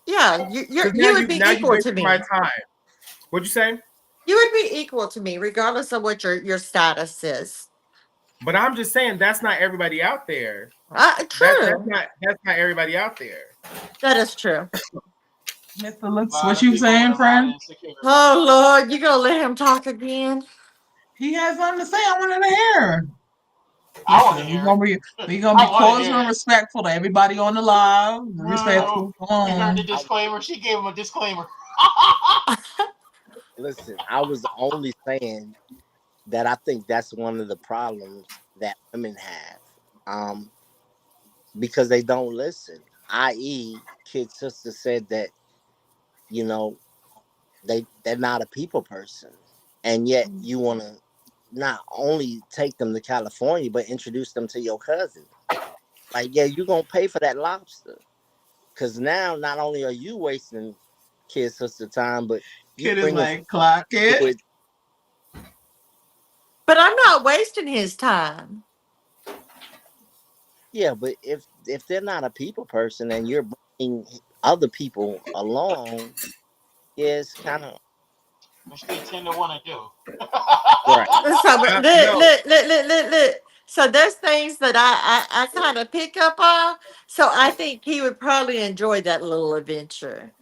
Speaker 4: Yeah, you
Speaker 2: because
Speaker 4: you would be
Speaker 2: now you
Speaker 4: equal to
Speaker 2: wasted my
Speaker 4: me.
Speaker 2: time. What'd you say?
Speaker 4: You would be equal to me, regardless of what your status is.
Speaker 2: But I'm just saying that's not everybody out there. That's
Speaker 4: True.
Speaker 2: not everybody out there.
Speaker 4: That is true.
Speaker 1: Mr. Looks,
Speaker 3: A
Speaker 1: what
Speaker 3: lot
Speaker 1: you
Speaker 3: of people
Speaker 1: saying,
Speaker 3: with a lot
Speaker 1: friend?
Speaker 3: of insecurities.
Speaker 4: Oh Lord, you gonna let him talk again?
Speaker 1: He has something to say. I wanted to hear.
Speaker 3: I want to
Speaker 1: Listen,
Speaker 3: hear it.
Speaker 1: we gonna be
Speaker 3: I want to
Speaker 1: cordial
Speaker 3: hear
Speaker 1: and
Speaker 3: it.
Speaker 1: respectful to everybody on the live.
Speaker 6: I,
Speaker 3: Mm,
Speaker 1: Respectful. Come
Speaker 3: you heard the
Speaker 1: on.
Speaker 6: I
Speaker 3: disclaimer. She gave him a disclaimer.
Speaker 6: listen. I was only saying that I think that's one of the problems that women have, um, because they don't listen. I.e., Kid Sister said that you know they're not a people person, and yet you want to not only take them to California but introduce them to your cousin. Like, yeah, you're gonna pay for that lobster because now not only are you wasting Kid Sister time, but you
Speaker 1: Kid is
Speaker 6: bringing
Speaker 1: like, clock
Speaker 6: to
Speaker 1: it.
Speaker 6: it.
Speaker 4: But I'm not wasting his time.
Speaker 6: Yeah, but if they're not a people person and you're bringing other people along, yeah, it's kind of
Speaker 3: Which they tend to want to do.
Speaker 6: right.
Speaker 4: So but look,
Speaker 2: No,
Speaker 4: look, look, look, look, look. So there's things that I kind of pick up on. So I think he would probably enjoy that little adventure.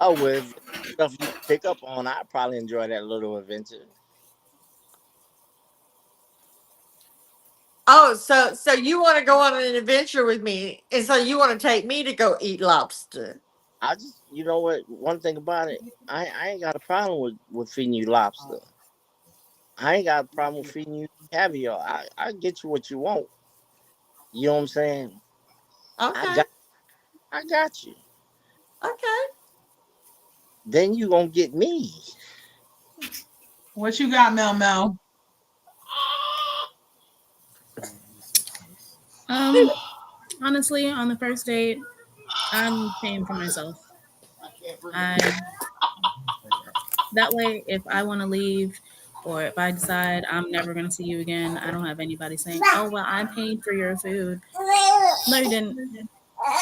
Speaker 6: Oh, well, if it's stuff you pick up on, I probably enjoy that little adventure.
Speaker 4: Oh, so you want to go on an adventure with me, and so you want to take me to go eat lobster?
Speaker 6: I just, you know what? One thing about it, I ain't got a problem with feeding you lobster. I ain't got a problem with feeding you caviar. I get you what you want. You know what I'm saying? I
Speaker 4: Okay,
Speaker 6: got, I got you.
Speaker 4: okay.
Speaker 6: Then you gonna get me.
Speaker 1: What you got, Mel Mel?
Speaker 5: Um, honestly, on the first date, I'm paying for myself.
Speaker 3: I can't breathe.
Speaker 5: I That way, if I want to leave, or if I decide I'm never going to see you again, I don't have anybody saying, "Oh well, I paid for your food." No, you didn't.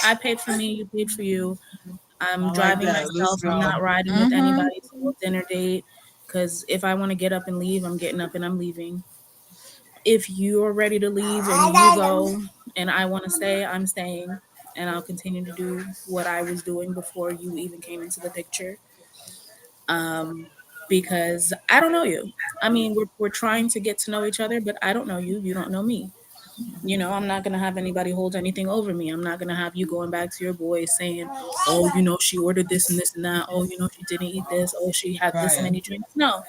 Speaker 5: I paid for me. You paid for you. I'm
Speaker 1: I like
Speaker 5: driving
Speaker 1: that. Let's
Speaker 5: myself. I'm
Speaker 1: go.
Speaker 5: not riding with
Speaker 1: Mm-hmm.
Speaker 5: anybody to a dinner date. Because if I want to get up and leave, I'm getting up and I'm leaving. If you're ready to leave and you go, and I want to stay, I'm staying, and I'll continue to do what I was doing before you even came into the picture. Um, because I don't know you. I mean, we're trying to get to know each other, but I don't know you. You don't know me. You know, I'm not gonna have anybody hold anything over me. I'm not gonna have you going back to your boys saying, "Oh, you know, she ordered this and this and that. Oh, you know, she didn't eat this. Oh, she had this
Speaker 1: Right.
Speaker 5: many drinks." No,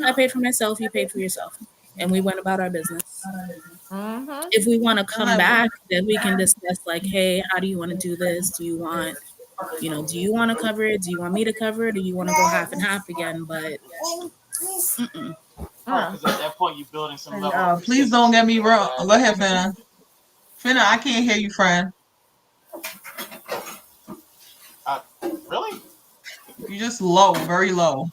Speaker 5: I paid for myself. You paid for yourself, and we went about our business.
Speaker 4: Mm-hmm.
Speaker 5: If we want to
Speaker 1: All
Speaker 5: come
Speaker 1: right.
Speaker 5: back, then we can discuss like, "Hey, how do you want to do this? Do you want, do you want to cover it? Do you want me to cover it? Or do you want to go half and half again?" But mm-mm.
Speaker 3: Right,
Speaker 4: Mm.
Speaker 3: because at that point you're building some
Speaker 1: And
Speaker 3: level of
Speaker 1: please don't
Speaker 3: consistency.
Speaker 1: get me wrong. Go
Speaker 3: Whereas,
Speaker 1: ahead, Finna. Finna, I can't hear you, friend.
Speaker 3: uh, really?
Speaker 1: You just low, very low.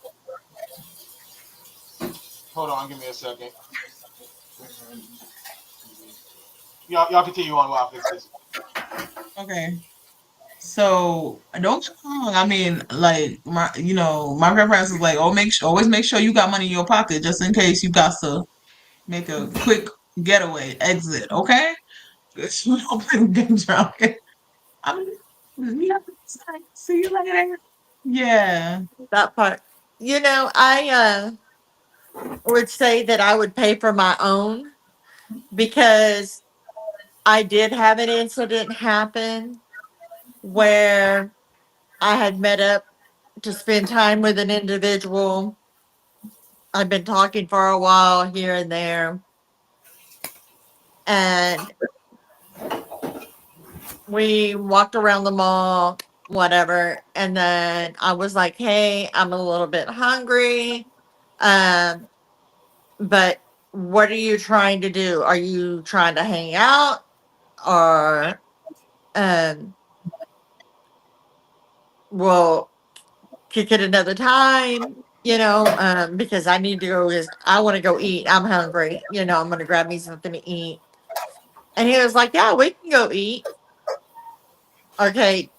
Speaker 3: Hold on, give me a second. Y'all continue on while I fix this.
Speaker 1: Okay. So don't get me wrong. I mean, like my grandparents was like, oh, always make sure you got money in your pocket just in case you got to make a quick getaway exit. Okay, you don't play with games around here. I mean, yeah, see you later. Yeah,
Speaker 4: That part. I would say that I would pay for my own because I did have an incident happen where I had met up to spend time with an individual. I've been talking for a while here and there, and we walked around the mall, whatever. And then I was like, "Hey, I'm a little bit hungry, um, but what are you trying to do? Are you trying to hang out, or um, we'll kick it another time?" Because I need to go. Is I want to go eat. I'm hungry. I'm gonna grab me something to eat. And he was like, "Yeah, we can go eat." Okay,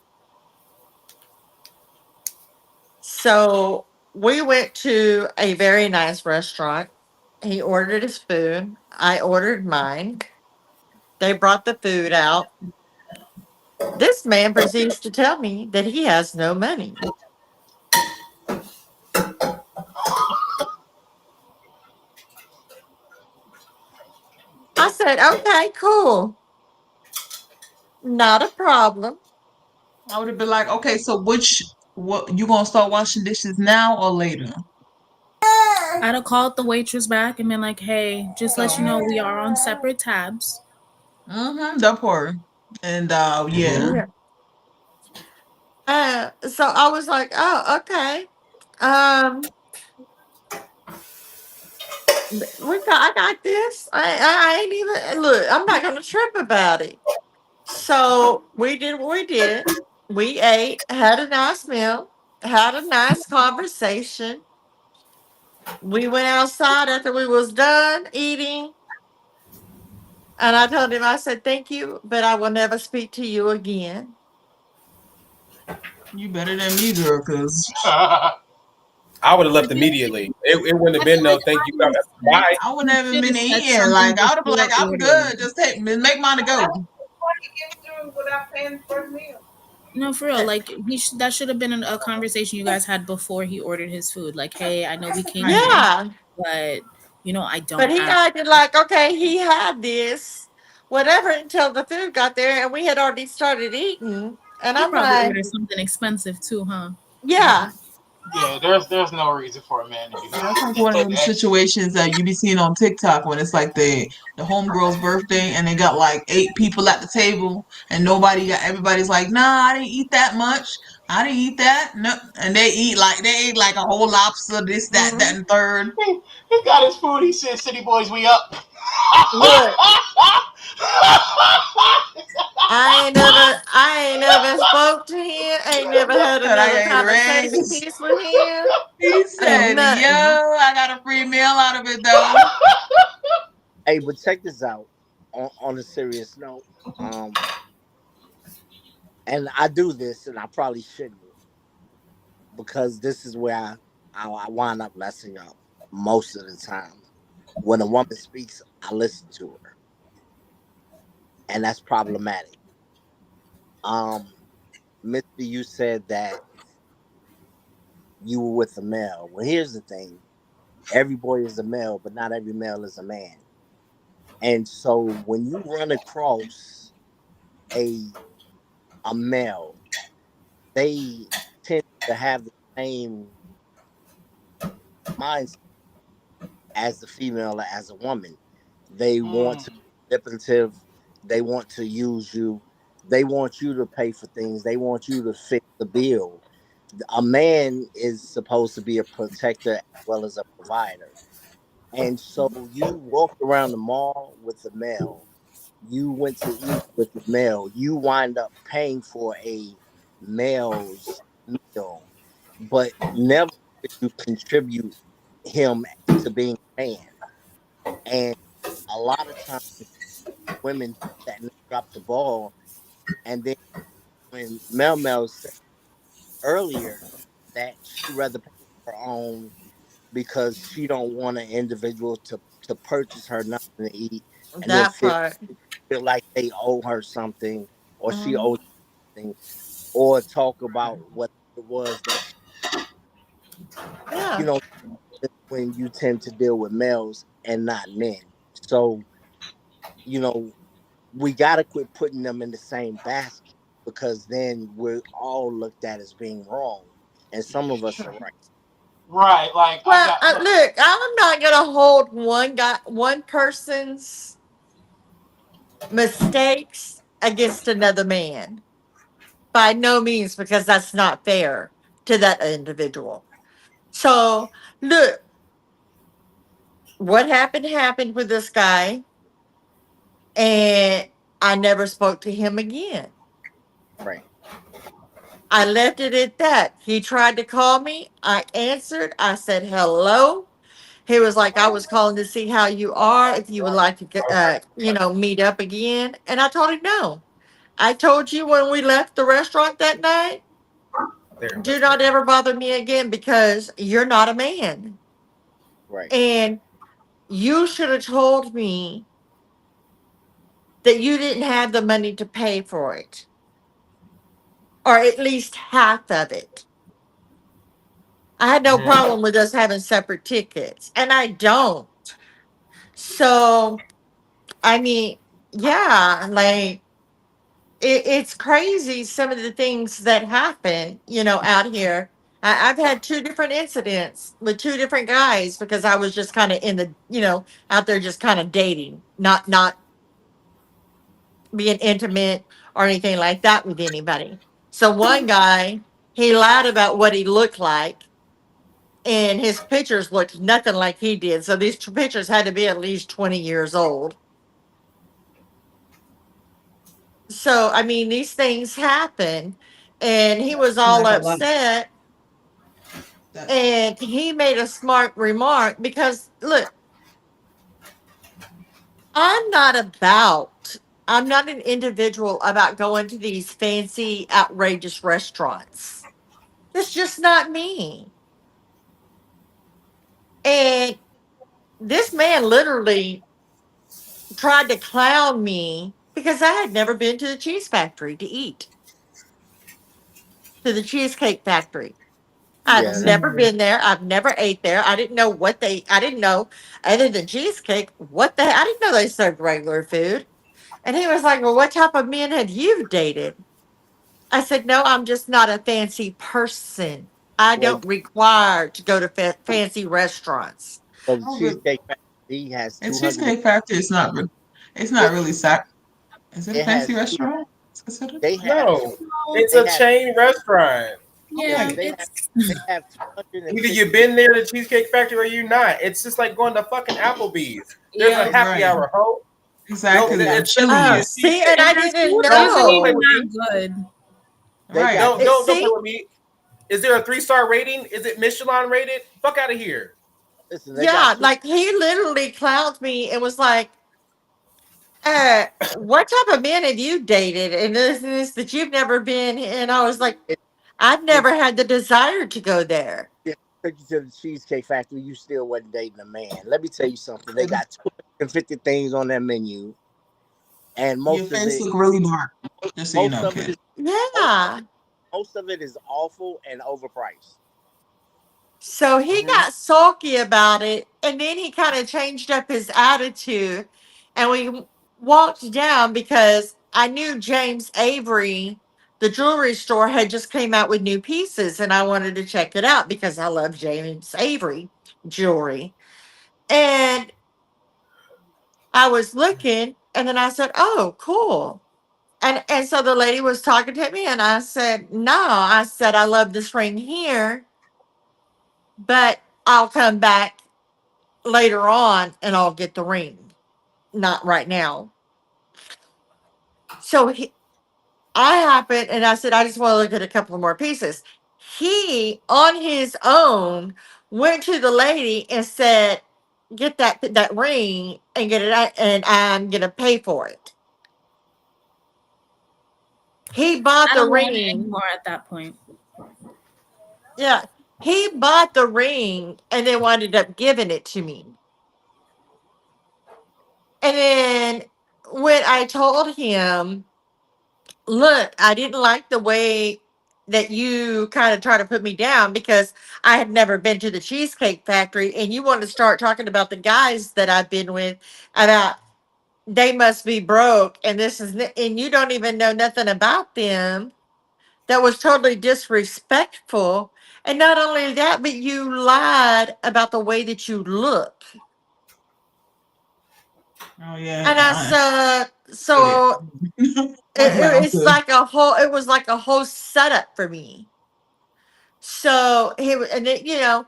Speaker 4: so we went to a very nice restaurant. He ordered his food. I ordered mine. They brought the food out. This man proceeds to tell me that he has no money. said, okay, cool. Not a problem.
Speaker 1: I would have been like, okay, so what you gonna start washing dishes now or later?
Speaker 5: I'd have called the waitress back and been like, hey, just let you know we are on separate tabs.
Speaker 1: Mm-hmm. That part. And yeah.
Speaker 4: Yeah. So I was like, oh, okay. Um, I got this. I ain't even look. I'm not gonna trip about it. So we did what we did. We ate, had a nice meal, had a nice conversation. We went outside after we was done eating, and I told him, I said, thank you, but I will never speak to you again.
Speaker 1: You better than me, girl, cause
Speaker 2: I would have left immediately. It wouldn't have been no thank you. Bye.
Speaker 1: I wouldn't
Speaker 5: You
Speaker 1: have even
Speaker 5: should
Speaker 1: been
Speaker 5: have said
Speaker 1: eating.
Speaker 5: something
Speaker 1: Like I would have been
Speaker 5: before
Speaker 1: like, I'm
Speaker 5: ordering.
Speaker 1: good. Just make mine to go.
Speaker 5: No, for real. Like that should have been a conversation you guys had before he ordered his food. Like, hey, I know we came
Speaker 1: Right.
Speaker 5: here,
Speaker 4: Yeah.
Speaker 5: but I
Speaker 4: But
Speaker 5: don't
Speaker 4: he
Speaker 5: have.
Speaker 4: acted like, okay, he had this, whatever, until the food got there and we had already started eating. And
Speaker 5: He
Speaker 4: I'm
Speaker 5: probably
Speaker 4: like,
Speaker 5: ordered something expensive too, huh?
Speaker 4: yeah,
Speaker 3: Yeah, there's no reason for a man to do
Speaker 1: That's like one of them
Speaker 3: that.
Speaker 1: situations that you be seeing on TikTok when it's like the homegirl's birthday and they got like 8 people at the table and everybody's like, nah, I didn't eat that much. I didn't eat that. No, and they ate like a whole lobster, this, that, that,
Speaker 4: mm,
Speaker 1: and third.
Speaker 3: He got his food. He said, "City boys, we up."
Speaker 4: look, I ain't never spoke to him, ain't never had
Speaker 1: And I
Speaker 4: another
Speaker 1: ate
Speaker 4: conversation
Speaker 1: rings.
Speaker 4: piece with him,
Speaker 1: He
Speaker 4: ain't
Speaker 1: said, yo,
Speaker 4: nothing.
Speaker 1: I got a free meal out of it though.
Speaker 6: Hey, but check this out. On a serious note, and I do this, and I probably shouldn't, because this is where I wind up messing up most of the time. When a woman speaks, I listen to her, and that's problematic. Um, Misty, you said that you were with a male. Well, here's the thing: every boy is a male, but not every male is a man. And so when you run across a male, they tend to have the same mindset as the female or as a woman. They want
Speaker 3: Mm.
Speaker 6: to be manipulative. They want to use you. They want you to pay for things. They want you to fix the bill. A man is supposed to be a protector as well as a provider. And so you walked around the mall with a male. You went to eat with a male. You wind up paying for a male's meal, but never did you contribute him to being a man. And a lot of times women do that and drop the ball. And then when Mel Mel said earlier that she rather pay for her own because she don't want an individual to purchase her nothing to eat and then
Speaker 4: That part.
Speaker 6: feel like they owe her something or she
Speaker 4: Mhm.
Speaker 6: owes something or talk about what it was that she, you
Speaker 4: Yeah.
Speaker 6: know when you tend to deal with males and not men. So, you know, we got to quit putting them in the same basket because then we're all looked at as being wrong. And some of us are right.
Speaker 3: Right, like I
Speaker 4: Well,
Speaker 3: got look.
Speaker 4: look, I'm not gonna hold one person's mistakes against another man. By no means, because that's not fair to that individual. So, look, what happened with this guy, and I never spoke to him again.
Speaker 6: Right.
Speaker 4: I left it at that. He tried to call me. I answered. I said hello. He was like, I was calling to see how you are, if you would like to, meet up again. And I told him no. I told you when we left the restaurant that night,
Speaker 2: There,
Speaker 4: do
Speaker 2: that's
Speaker 4: not
Speaker 2: good.
Speaker 4: ever bother me again because you're not a man.
Speaker 6: Right.
Speaker 4: And you should have told me that you didn't have the money to pay for it, or at least half of it. I had no
Speaker 2: Mhm.
Speaker 4: problem with us having separate tickets, and I don't. So I mean, yeah, like it's crazy some of the things that happen, out here. I've had two different incidents with two different guys because I was just kind of in the, out there just kind of dating, not being intimate or anything like that with anybody. So one guy, he lied about what he looked like, and his pictures looked nothing like he did. So these pictures had to be at least 20 years old. So, I mean, these things happen. And he was
Speaker 1: I'm
Speaker 4: all
Speaker 1: not gonna lie.
Speaker 4: upset.
Speaker 1: That
Speaker 4: And he made a smart remark because, look, I'm not about, I'm not an individual about going to these fancy, outrageous restaurants. That's just not me. And this man literally tried to clown me because I had never been to the cheese factory to eat, to the Cheesecake Factory. I've
Speaker 6: Yeah,
Speaker 4: never been there. I've never ate there. I didn't know other than cheesecake, I didn't know they served regular food. And he was like, well, what type of men have you dated? I said, no, I'm just not a fancy person. I
Speaker 6: well,
Speaker 4: don't require to go to fancy restaurants.
Speaker 6: so the
Speaker 1: I don't really.
Speaker 6: Cheesecake Factory has
Speaker 1: And
Speaker 6: 200.
Speaker 1: Cheesecake Factory is not. It's not
Speaker 6: It,
Speaker 1: really sac. Is it a
Speaker 6: it
Speaker 1: fancy
Speaker 6: has two.
Speaker 1: restaurant? It's considered.
Speaker 6: They have two.
Speaker 2: No,
Speaker 5: No,
Speaker 2: it's
Speaker 6: They
Speaker 2: a
Speaker 6: have
Speaker 2: chain restaurant.
Speaker 6: yeah.
Speaker 5: yeah,
Speaker 1: Okay.
Speaker 6: They have
Speaker 5: it's
Speaker 6: they have two hundred and
Speaker 2: Either you've
Speaker 6: fifty.
Speaker 2: been there to Cheesecake Factory or you not. It's just like going to fucking Applebee's. There's a
Speaker 5: yeah.
Speaker 2: happy
Speaker 1: Right.
Speaker 2: hour, ho.
Speaker 1: Exactly.
Speaker 2: Don't
Speaker 6: They got
Speaker 1: The
Speaker 2: especially
Speaker 4: Oh,
Speaker 2: a
Speaker 1: Chili's.
Speaker 4: see, and
Speaker 2: cheesecake.
Speaker 4: I
Speaker 5: And their
Speaker 4: didn't
Speaker 5: food
Speaker 2: No,
Speaker 5: isn't
Speaker 2: don't play
Speaker 5: even
Speaker 4: know.
Speaker 2: with me.
Speaker 5: that good.
Speaker 6: they
Speaker 1: Right.
Speaker 6: got
Speaker 2: Don't
Speaker 6: two.
Speaker 2: don't don't play
Speaker 4: See,
Speaker 2: with me. Is there a 3-star rating? Is it Michelin rated? Fuck out of here.
Speaker 6: Listen, they got
Speaker 4: yeah,
Speaker 6: two.
Speaker 4: like he literally clowned me and was like, what type of men have you dated? And this that you've never been. And I was like,
Speaker 6: If,
Speaker 4: I've
Speaker 6: if
Speaker 4: never had the desire to go there.
Speaker 6: if I took you to the Cheesecake Factory, you still wasn't dating a man. Let me tell you something. They
Speaker 1: And
Speaker 6: got 250 things on their menu, and
Speaker 1: your
Speaker 6: most of
Speaker 1: face
Speaker 6: it,
Speaker 1: look really dark. Just so you
Speaker 6: most
Speaker 1: know,
Speaker 6: of it
Speaker 1: kid.
Speaker 6: is most of
Speaker 4: Yeah.
Speaker 6: it, most of it is awful and overpriced.
Speaker 4: So he
Speaker 2: Hmm.
Speaker 4: got sulky about it, and then he kind of changed up his attitude. And we walked down because I knew James Avery, the jewelry store, had just came out with new pieces, and I wanted to check it out because I love James Avery jewelry. And I was looking, and then I said, "Oh, cool." And so the lady was talking to me, and I said, "No," I said, "I love this ring here, but I'll come back later on and I'll get the ring. Not right now." So I happened and I said, I just want to look at a couple more pieces. He, on his own, went to the lady and said, get that ring and get it out, and I'm going to pay for it. He bought
Speaker 5: I
Speaker 4: the
Speaker 5: don't want it
Speaker 4: ring.
Speaker 5: anymore at that point.
Speaker 4: Yeah. He bought the ring and then wound up giving it to me. And then when I told him, look, I didn't like the way that you kind of try to put me down because I had never been to the Cheesecake Factory, and you want to start talking about the guys that I've been with about they must be broke and this is and you don't even know nothing about them. That was totally disrespectful. And not only that, but you lied about the way that you look.
Speaker 1: Oh yeah.
Speaker 4: And I said,
Speaker 1: Get it.
Speaker 4: so
Speaker 1: I plan on
Speaker 4: it's
Speaker 1: to.
Speaker 4: like a whole, it was like a whole setup for me. So and then,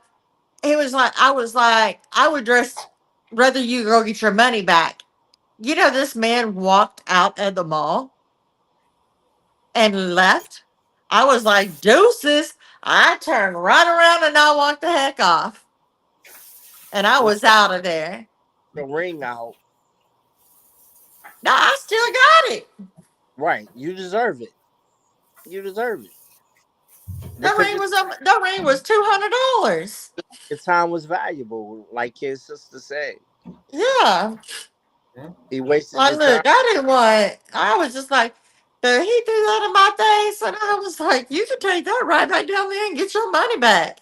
Speaker 4: he was like, I was like, I would just rather you go get your money back. This man walked out of the mall and left. I was like, deuces. I turned right around and I walked the heck off. And I
Speaker 6: Well,
Speaker 4: was out of there.
Speaker 6: the ring out,
Speaker 4: No, I still got it.
Speaker 6: right? You deserve it. You deserve it
Speaker 4: The
Speaker 6: because
Speaker 4: ring was $200.
Speaker 6: your time was valuable, like his sister said.
Speaker 4: Yeah.
Speaker 6: He wasted
Speaker 4: Like,
Speaker 6: your time.
Speaker 4: look, I didn't want. I was just like, but he threw that in my face, and I was like, you can take that right back down there and get your money back.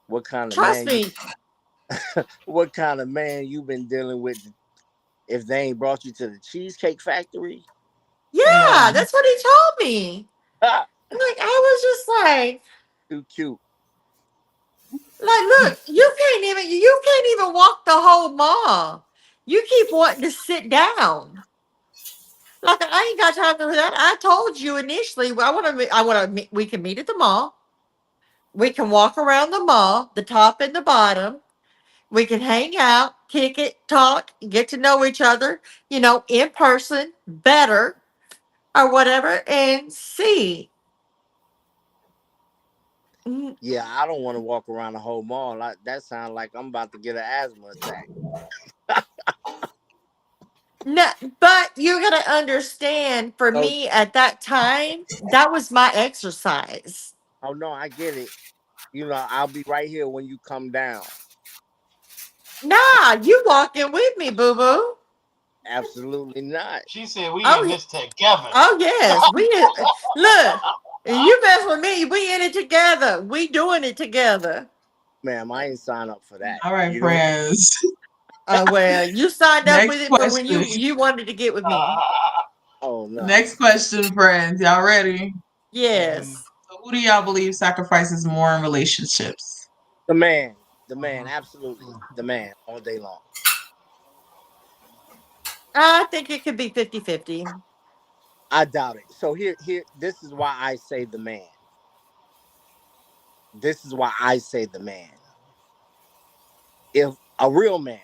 Speaker 6: What kind of
Speaker 4: Trust
Speaker 6: man you?
Speaker 4: me.
Speaker 6: What kind of man you been dealing with if they ain't brought you to the Cheesecake Factory.
Speaker 4: Yeah,
Speaker 1: Yeah.
Speaker 4: that's what he told me.
Speaker 6: Ha!
Speaker 4: Like I was just
Speaker 6: Too cute.
Speaker 4: look, you can't even walk the whole mall. You keep wanting to sit down. Like I ain't got time for that. I told you initially. We can meet at the mall. We can walk around the mall, the top and the bottom. We can hang out, kick it, talk, get to know each other, in person better or whatever, and see. Mm,
Speaker 6: Yeah, I don't want to walk around the whole mall. That sounds like I'm about to get an asthma attack.
Speaker 4: No, but you got to understand, for
Speaker 6: So,
Speaker 4: me at that time, that was my exercise.
Speaker 6: oh no, I get it. I'll be right here when you come down.
Speaker 4: Nah, you walking with me, boo boo.
Speaker 6: Absolutely not.
Speaker 3: She said we
Speaker 4: Oh,
Speaker 3: in this together.
Speaker 4: oh yes, look. You mess with me, we in it together. We doing it together.
Speaker 6: Ma'am, I ain't sign up for that.
Speaker 1: All right,
Speaker 6: You don't.
Speaker 1: friends.
Speaker 4: Well, you signed up with
Speaker 1: Next
Speaker 4: it for when
Speaker 1: question.
Speaker 4: you wanted to get with me.
Speaker 6: Oh no.
Speaker 1: Next question, friends. Y'all ready?
Speaker 3: Mhm.
Speaker 4: Yes,
Speaker 1: So who do y'all believe sacrifices more in relationships?
Speaker 6: The man. The man,
Speaker 3: Mhm.
Speaker 6: absolutely. The man all day long.
Speaker 4: I think it could be 50-50.
Speaker 6: I doubt it. So this is why I say the man. This is why I say the man. If a real man,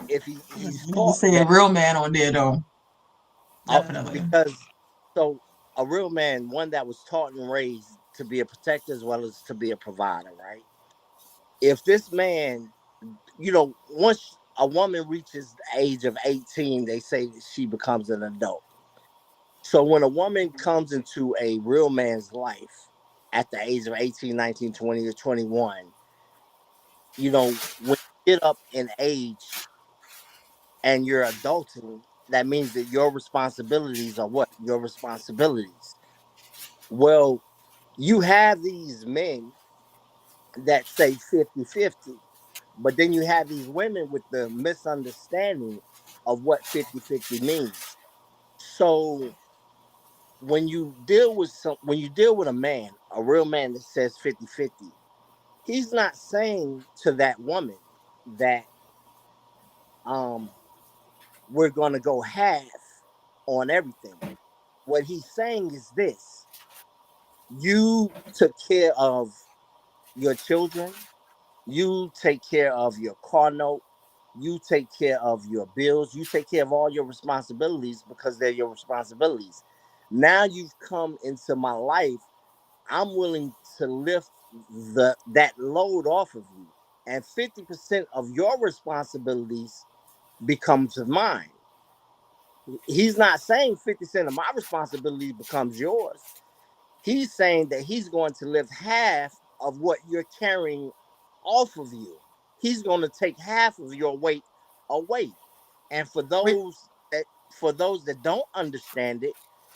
Speaker 6: if he's
Speaker 1: You need to
Speaker 6: taught
Speaker 1: say a
Speaker 6: that
Speaker 1: real man on there, though. Definitely.
Speaker 6: because so a real man, one that was taught and raised to be a protector as well as to be a provider, right? If this man, once a woman reaches the age of 18, they say that she becomes an adult. So when a woman comes into a real man's life at the age of 18, 19, 20, or 21, when you get up in age and you're adulting, that means that your responsibilities are what? Your responsibilities. Well, you have these men that say 50-50, but then you have these women with the misunderstanding of what 50-50 means. So when you deal with a man, a real man that says 50-50, he's not saying to that woman that um we're going to go half on everything. What he's saying is this: you took care of your children, you take care of your car note, you take care of your bills, you take care of all your responsibilities because they're your responsibilities. Now you've come into my life. I'm willing to lift that load off of you. And 50% of your responsibilities becomes mine. He's not saying 50% of my responsibility becomes yours. He's saying that he's going to lift half of what you're carrying off of you. He's going to take half of your weight away. And
Speaker 4: We,
Speaker 6: for those that don't understand it,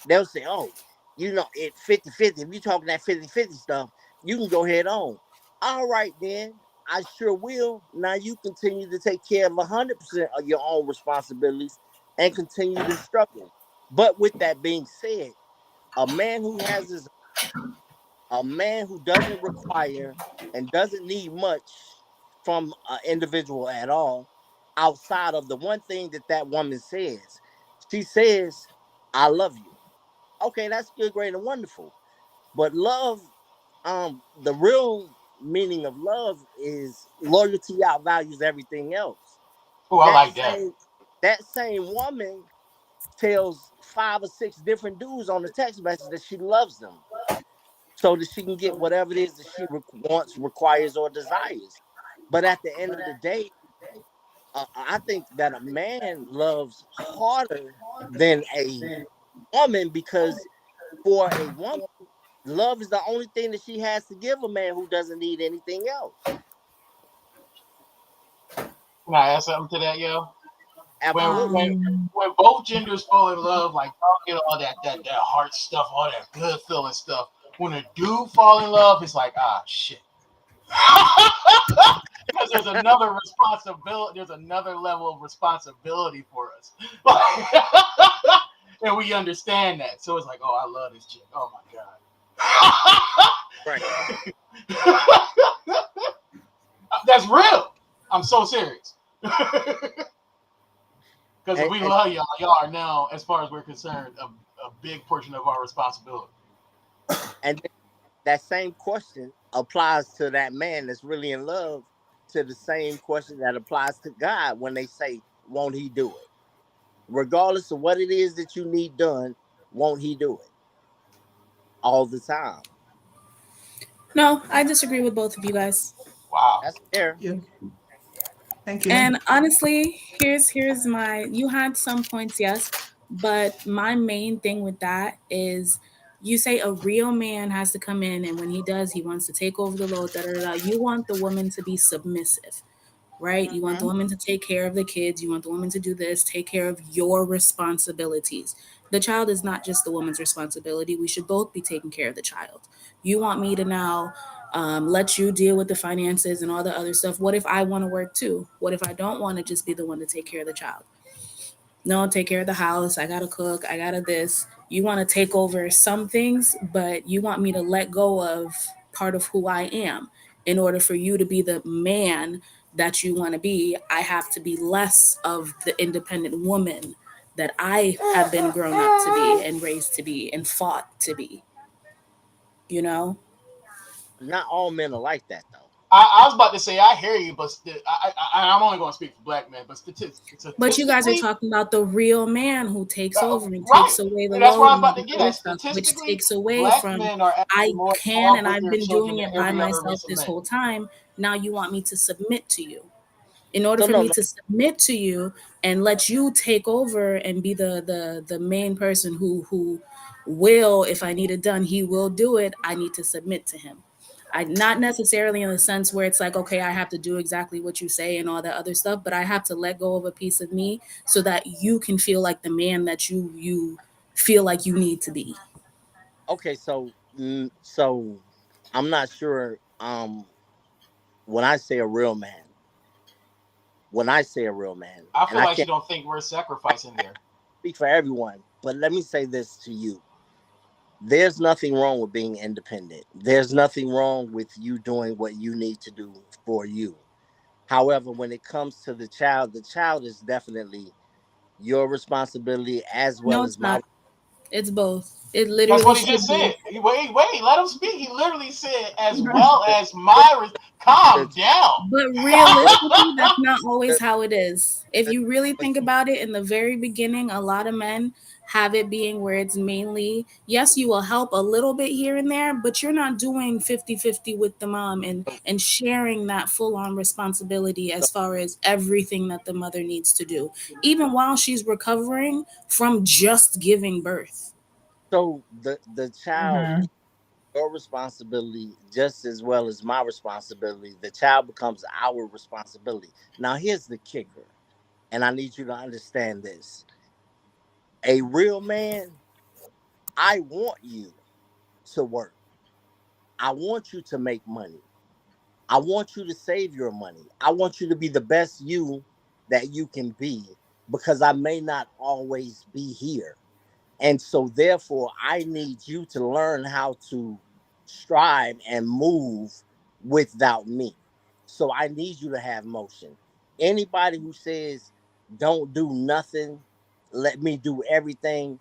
Speaker 6: they'll say, "Oh, it 50-50. If you're talking that 50-50 stuff, you can go head on." All right, then. I sure will. Now you continue to take care of 100% of your own responsibilities and continue to struggle. But with that being said, a man who has his a man who doesn't require and doesn't need much from an individual at all, outside of the one thing that woman says. She says, "I love you." Okay, that's good, great, and wonderful. But love, the real meaning of love is loyalty outvalues everything else.
Speaker 3: Oh, I
Speaker 6: That
Speaker 3: like that.
Speaker 6: same that same woman tells 5 or 6 different dudes on the text message that she loves them so that she can get whatever it is that she wants, requires, or desires. But at the end of the day, I think that a man loves harder than a woman because for a woman, love is the only thing that she has to give a man who doesn't need anything else.
Speaker 3: Can I add something to that, yo? When when
Speaker 6: Absolutely.
Speaker 1: Um,
Speaker 3: when both genders fall in love, like y'all get all that heart stuff, all that good feeling stuff. When a dude fall in love, it's like, ah, shit. because there's another responsibility. There's another level of responsibility for us, and we understand that. So it's like, oh, I love this chick. Oh my
Speaker 6: Right.
Speaker 3: god, that's real. I'm so serious. Because if we
Speaker 6: And
Speaker 3: love y'all, y'all are now, as far as we're concerned, a big portion of our responsibility.
Speaker 6: and that same question applies to that man that's really in love, to the same question that applies to God when they say, won't he do it? Regardless of what it is that you need done, won't he do it? All the time.
Speaker 5: No, I disagree with both of you guys.
Speaker 3: Wow.
Speaker 6: That's fair.
Speaker 1: Yeah. Thank you.
Speaker 5: And honestly, here's my, you had some points, yes, but my main thing with that is, you say a real man has to come in, and when he does, he wants to take over the load, da da da. You want the woman to be submissive, right? You want the
Speaker 6: Mhm.
Speaker 5: woman to take care of the kids. You want the woman to do this, take care of your responsibilities. The child is not just the woman's responsibility. We should both be taking care of the child. You want me to now let you deal with the finances and all the other stuff. What if I want to work too? What if I don't want to just be the one to take care of the child? No, take care of the house. I gotta cook. I gotta this. You want to take over some things, but you want me to let go of part of who I am. In order for you to be the man that you want to be, I have to be less of the independent woman that I have been grown up to be and raised to be and fought to be. You know?
Speaker 6: Not all men are like that, though.
Speaker 3: I was about to say I hear you, but I'm only going to speak for black men. But
Speaker 5: But you guys are
Speaker 3: statistically,
Speaker 5: talking about the real man who takes over and
Speaker 3: right?
Speaker 5: takes away the
Speaker 3: And that's what
Speaker 5: load
Speaker 3: I was
Speaker 5: and all
Speaker 3: about to
Speaker 5: the
Speaker 3: get
Speaker 5: other
Speaker 3: at.
Speaker 5: stuff, which
Speaker 3: Statistically,
Speaker 5: takes away
Speaker 3: black
Speaker 5: from,
Speaker 3: men are actually
Speaker 5: I
Speaker 3: more
Speaker 5: can
Speaker 3: involved
Speaker 5: and
Speaker 3: with
Speaker 5: I've
Speaker 3: their
Speaker 5: been
Speaker 3: children
Speaker 5: doing
Speaker 3: than
Speaker 5: it by
Speaker 3: every other
Speaker 5: myself
Speaker 3: race of
Speaker 5: this
Speaker 3: men.
Speaker 5: whole time. Now you want me to submit to you. In order
Speaker 6: So
Speaker 5: for
Speaker 6: no,
Speaker 5: me
Speaker 6: no.
Speaker 5: to submit to you and let you take over and be the main person who will, if I need it done, he will do it. I need to submit to him. I, not necessarily in the sense where it's like, okay, I have to do exactly what you say and all that other stuff, but I have to let go of a piece of me so that you can feel like the man that you feel like you need to be.
Speaker 6: Okay, so I'm not sure. When I say a real man, when I say a real man,
Speaker 3: I
Speaker 6: and
Speaker 3: feel
Speaker 6: I
Speaker 3: like you
Speaker 6: can't
Speaker 3: don't think we're sacrificing there.
Speaker 6: speak for everyone, but let me say this to you. There's nothing wrong with being independent. There's nothing wrong with you doing what you need to do for you. However, when it comes to the child is definitely your responsibility as
Speaker 5: No,
Speaker 6: well as
Speaker 5: it's
Speaker 6: my.
Speaker 5: not. It's both. It
Speaker 3: That's
Speaker 5: literally
Speaker 3: what he just
Speaker 5: should be.
Speaker 3: said. Wait, let him speak. He literally said, as
Speaker 5: Right.
Speaker 3: well as my. Calm
Speaker 6: The,
Speaker 3: down.
Speaker 5: But realistically, that's not always
Speaker 6: the,
Speaker 5: how it is. If
Speaker 6: the,
Speaker 5: you really
Speaker 6: the,
Speaker 5: think about it, in the very beginning, a lot of men have it being where it's mainly, yes, you will help a little bit here and there, but you're not doing 50-50 with the mom and sharing that full on responsibility
Speaker 6: so,
Speaker 5: as far as everything that the mother needs to do, even while she's recovering from just giving birth.
Speaker 6: so the child
Speaker 1: Mm-hmm.
Speaker 6: is your responsibility just as well as my responsibility. The child becomes our responsibility. Now here's the kicker, and I need you to understand this. A real man, I want you to work. I want you to make money. I want you to save your money. I want you to be the best you that you can be, because I may not always be here. And so, therefore, I need you to learn how to strive and move without me. So, I need you to have motion. Anybody who says, don't do nothing, let me do everything,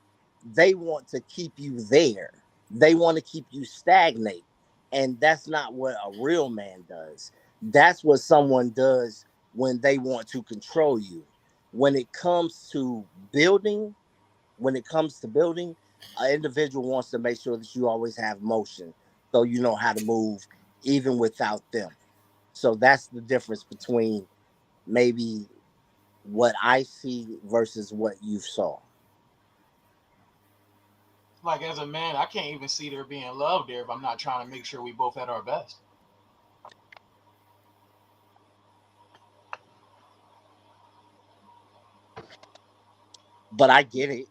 Speaker 6: they want to keep you there. They want to keep you stagnate. And that's not what a real man does. That's what someone does when they want to control you. When it comes to building, when it comes to building, an individual wants to make sure that you always have motion, so you know how to move even without them. So that's the difference between maybe what I see versus what you saw.
Speaker 3: Like, as a man, I can't even see there being love there if I'm not trying to make sure we both at our best.
Speaker 6: But I get it.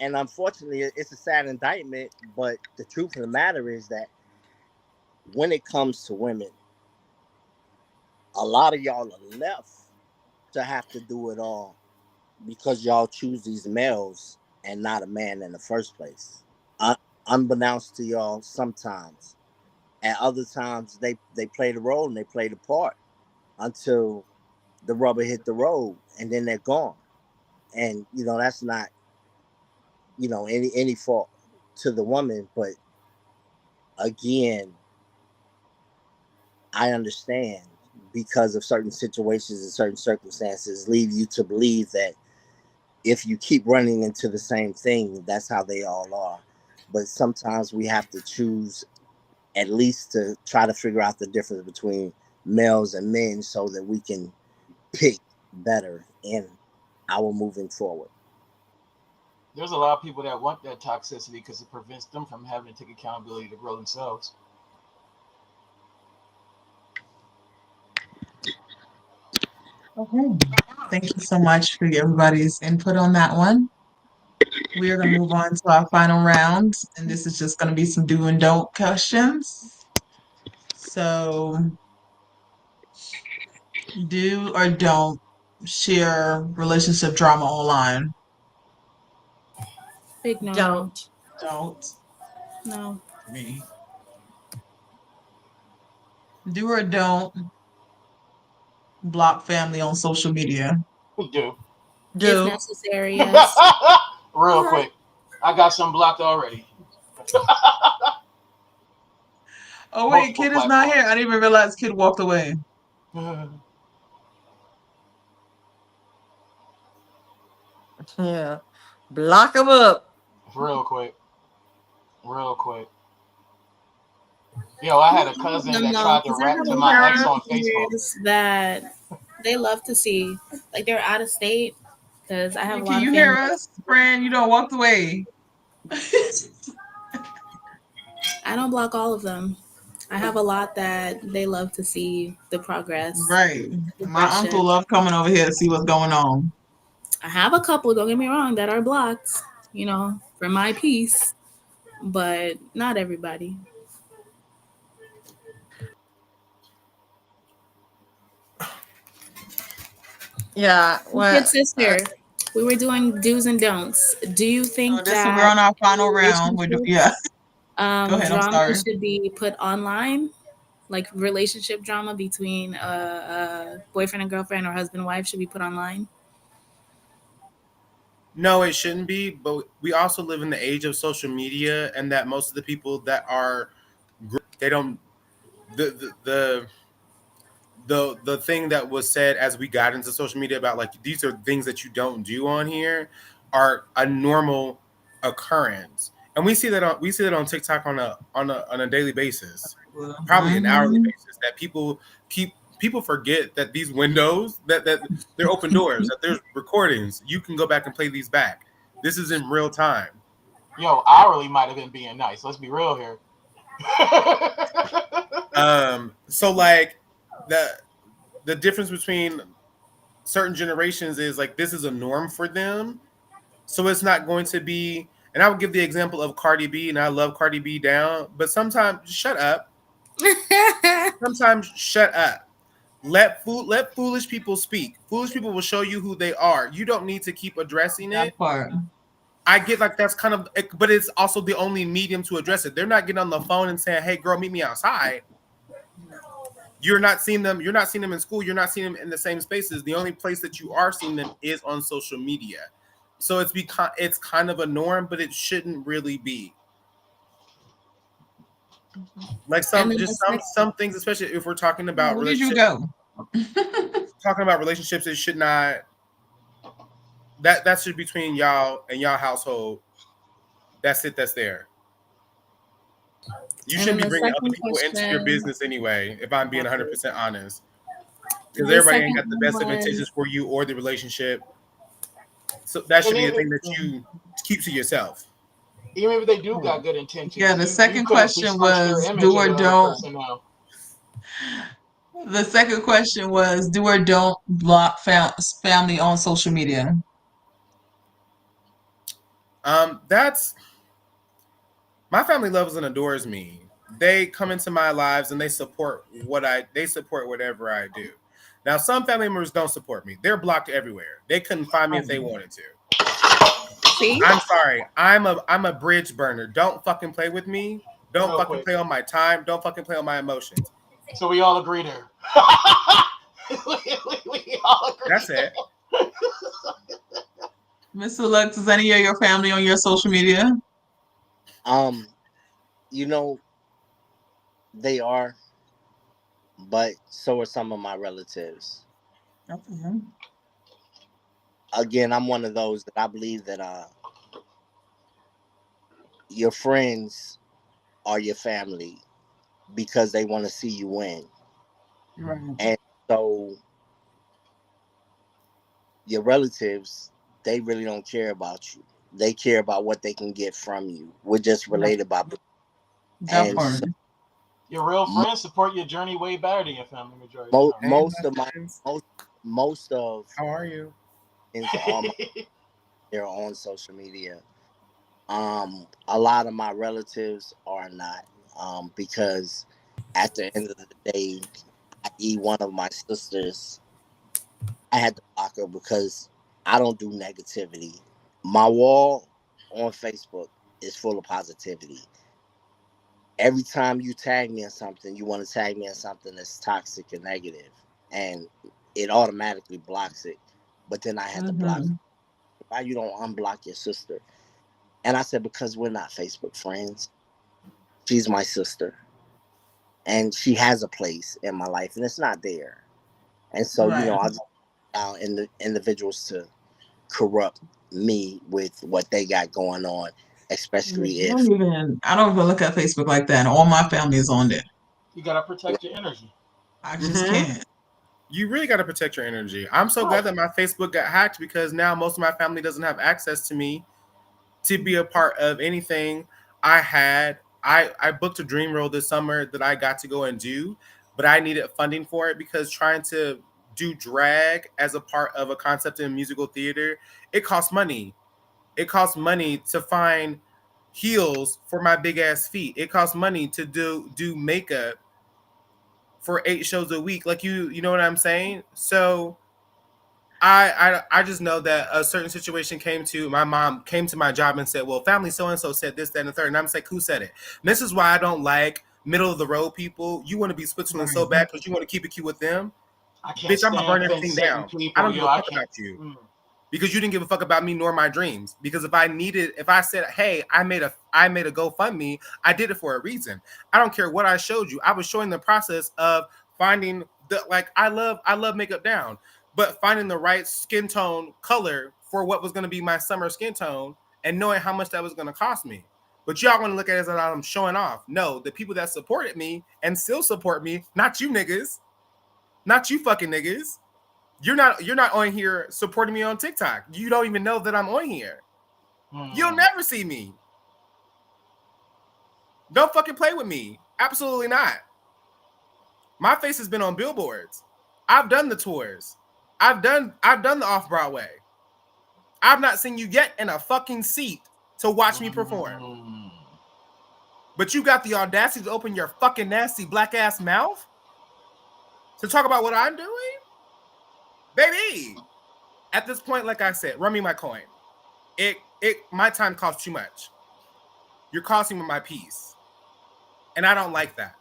Speaker 6: And unfortunately, it's a sad indictment. But the truth of the matter is that when it comes to women, A lot of y'all are left to have to do it all because y'all choose these males and not a man in the first place. Un- Unbeknownst to y'all sometimes. At other times they play the role and they play the part until the rubber hit the road and then they're gone. And that's not, any fault to the woman, but again, I understand because of certain situations and certain circumstances lead you to believe that if you keep running into the same thing, that's how they all are. But sometimes we have to choose at least to try to figure out the difference between males and men so that we can pick better in our moving forward.
Speaker 3: There's a lot of people that want that toxicity because it prevents them from having to take accountability to grow themselves.
Speaker 1: Okay. Thank you so much for everybody's input on that one. We are going to move on to our final round, and this is just going to be some do and don't questions. So, do or don't share relationship drama online?
Speaker 5: Big no no.
Speaker 4: Don't.
Speaker 1: Don't.
Speaker 5: No.
Speaker 1: Me. Do or don't block family on social media?
Speaker 3: We do.
Speaker 5: If
Speaker 1: Do.
Speaker 5: necessary, yes.
Speaker 3: Real
Speaker 1: Okay.
Speaker 3: quick. I got some blocked already.
Speaker 1: Oh, wait,
Speaker 3: Multiple
Speaker 1: Kid is not here. I
Speaker 3: platforms.
Speaker 1: didn't even realize Kid walked away.
Speaker 4: Yeah. Block them up.
Speaker 3: Real quick. Real quick. Yo, I had a cousin
Speaker 5: Them
Speaker 3: that
Speaker 5: though,
Speaker 3: tried to
Speaker 5: because I
Speaker 3: rap
Speaker 5: have
Speaker 3: to
Speaker 5: a
Speaker 1: Can you
Speaker 3: my
Speaker 5: lot
Speaker 1: hear
Speaker 5: of
Speaker 3: ex
Speaker 1: us?
Speaker 3: on Facebook.
Speaker 5: peers that they love to see, like they're out of state. Because I have
Speaker 1: Hey,
Speaker 5: a
Speaker 1: can
Speaker 5: lot of
Speaker 1: you hear
Speaker 5: family.
Speaker 1: us? Friend, you don't walk away.
Speaker 5: I don't block all of them. I have a lot that they love to see the progress,
Speaker 1: Right.
Speaker 5: the
Speaker 1: My
Speaker 5: progression.
Speaker 1: uncle loved coming over here to see what's going on.
Speaker 5: I have a couple, don't get me wrong, that are blocked, for my peace, but not everybody.
Speaker 4: Yeah.
Speaker 5: Good
Speaker 4: Well,
Speaker 5: sister, we were doing do's and don'ts. Do you
Speaker 1: So
Speaker 5: think
Speaker 1: this we're
Speaker 5: that
Speaker 1: on our final round. Yeah.
Speaker 5: relationships,
Speaker 1: Go ahead. I'm
Speaker 5: drama
Speaker 1: sorry.
Speaker 5: should be put online? Like relationship drama between boyfriend and girlfriend or husband and wife should be put online?
Speaker 2: No, it shouldn't be. But we also live in the age of social media, and that most of the people that are they don't the thing that was said as we got into social media about like these are things that you don't do on here are a normal occurrence, and we see that on TikTok on a daily basis, probably an hourly
Speaker 1: Mm-hmm.
Speaker 2: basis. That people forget that these windows that they're open doors, that there's recordings. You can go back and play these back. This is in real time.
Speaker 3: Yo, hourly might have been being nice. Let's be real here.
Speaker 2: So like the difference between certain generations is like this is a norm for them. So it's not going to be, and I would give the example of Cardi B, and I love Cardi B down, but sometimes shut up. Sometimes shut up. Let foolish people speak. Foolish people will show you who they are. You don't need to keep addressing
Speaker 1: That
Speaker 2: it.
Speaker 1: part.
Speaker 2: I get like that's kind of, but it's also the only medium to address it. They're not getting on the phone and saying, "Hey, girl, meet me outside." You're not seeing them. You're not seeing them in school. You're not seeing them in the same spaces. The only place that you are seeing them is on social media. So it's kind of a norm, but it shouldn't really be. Like
Speaker 5: And
Speaker 2: some
Speaker 5: then the
Speaker 2: just some
Speaker 5: second,
Speaker 2: some things, especially if we're talking about
Speaker 1: Where did you
Speaker 2: relationships.
Speaker 1: go?
Speaker 2: Talking about relationships, it should not. That should be between y'all and y'all household. That's it. That's there. You
Speaker 5: and then
Speaker 2: shouldn't be
Speaker 5: the
Speaker 2: bringing other
Speaker 5: second
Speaker 2: people into your
Speaker 5: question,
Speaker 2: business anyway. If I'm being
Speaker 3: That's it.
Speaker 2: 100% honest, because
Speaker 5: the
Speaker 2: everybody ain't
Speaker 5: second
Speaker 2: got the
Speaker 5: one
Speaker 2: best of
Speaker 5: was
Speaker 2: intentions for you or the relationship. So that
Speaker 3: And
Speaker 2: should be a
Speaker 3: even
Speaker 2: thing that you keep to yourself.
Speaker 3: even if they do got good
Speaker 1: Yeah,
Speaker 3: intentions,
Speaker 1: the
Speaker 3: you
Speaker 1: second
Speaker 3: could have
Speaker 1: question
Speaker 3: besmirched their
Speaker 1: was
Speaker 3: image
Speaker 1: do
Speaker 3: of
Speaker 1: or
Speaker 3: the other
Speaker 1: don't.
Speaker 3: person now.
Speaker 1: The second question was do or don't block family on social media.
Speaker 2: That's my family loves and adores me. They come into my lives and they support whatever I do. Now, some family members don't support me. They're blocked everywhere. They couldn't find me if they
Speaker 1: Right.
Speaker 2: wanted to.
Speaker 5: See?
Speaker 2: I'm sorry. I'm a bridge burner. Don't fucking play with me. Don't
Speaker 3: Real
Speaker 2: fucking
Speaker 3: quick.
Speaker 2: play on my time. Don't fucking play on my emotions.
Speaker 3: So we all agree there. We all agree.
Speaker 2: That's it.
Speaker 1: Mr. Lux, is any of your family on your social media?
Speaker 6: Um, you know, they are, but so are some of my relatives.
Speaker 1: Okay.
Speaker 6: Again, I'm one of those that I believe that your friends are your family because they want to see you win.
Speaker 1: Right.
Speaker 6: And so your relatives, they really don't care about you. They care about what they can get from you. We're just
Speaker 1: That,
Speaker 6: related by blood.
Speaker 1: that
Speaker 6: And
Speaker 1: part.
Speaker 6: so
Speaker 3: Your real
Speaker 6: mo-
Speaker 3: friends support your journey way better than your family majority of the time.
Speaker 2: Hey,
Speaker 6: most of my
Speaker 2: blessings.
Speaker 6: most most of
Speaker 2: How are you?
Speaker 6: friends are they're on social media. A lot of my relatives are not. Because at the end of the day, i.e. one of my sisters, I had to block her because I don't do negativity. My wall on Facebook is full of positivity. Every time you tag me in something, you want to tag me in something that's toxic and negative, and it automatically blocks it. But then I had to block her.
Speaker 1: Mm-hmm.
Speaker 6: Why you don't unblock your sister? And I said, because we're not Facebook friends. She's my sister, and she has a place in my life, and it's not there. And so,
Speaker 1: Right.
Speaker 6: I just allow individuals to corrupt me with what they got going on, especially if
Speaker 1: I don't even look at Facebook like that. All my family is on there.
Speaker 3: You gotta protect your energy.
Speaker 1: I just
Speaker 2: Mm-hmm.
Speaker 1: can't.
Speaker 2: You really got to protect your energy. I'm so
Speaker 3: Right.
Speaker 2: glad that my Facebook got hacked because now most of my family doesn't have access to me to be a part of anything I had. I booked a dream role this summer that I got to go and do, but I needed funding for it because trying to do drag as a part of a concept in musical theater, it costs money. It costs money to find heels for my big ass feet. It costs money to do makeup for 8 shows a week. Like you know what I'm saying? So I just know that a certain situation came to my mom came to my job and said, "Well, family so and so said this, that, and the third." And I'm like, "Who said it?" And this is why I don't like middle of the road people. You want to be Switzerland so
Speaker 1: Right.
Speaker 2: bad because you want to keep it cute with them,
Speaker 3: I can't
Speaker 2: bitch. I'm gonna
Speaker 3: stand
Speaker 2: burn
Speaker 3: fence
Speaker 2: everything
Speaker 3: sitting
Speaker 2: down. I
Speaker 3: people.
Speaker 2: don't give
Speaker 3: Yo,
Speaker 2: a
Speaker 3: I
Speaker 2: fuck
Speaker 3: can't.
Speaker 2: about you because you didn't give a fuck about me nor my dreams. Because if I said, "Hey, I made a GoFundMe," I did it for a reason. I don't care what I showed you. I was showing the process of finding the like. I love makeup down, but finding the right skin tone color for what was going to be my summer skin tone and knowing how much that was going to cost me. But y'all want to look at it as I'm showing off. No, the people that supported me and still support me, not you niggas, not you fucking niggas. You're not on here supporting me on TikTok. You don't even know that I'm on here. You'll
Speaker 3: Mm.
Speaker 2: never see me. Don't fucking play with me. Absolutely not. My face has been on billboards. I've done the tours. I've done the off Broadway. I've not seen you yet in a fucking seat to watch me perform.
Speaker 3: Mm.
Speaker 2: But you got the audacity to open your fucking nasty black ass mouth to talk about what I'm doing? Baby. At this point, like I said, run me my coin. It my time costs too much. You're costing me my peace. And I don't like that.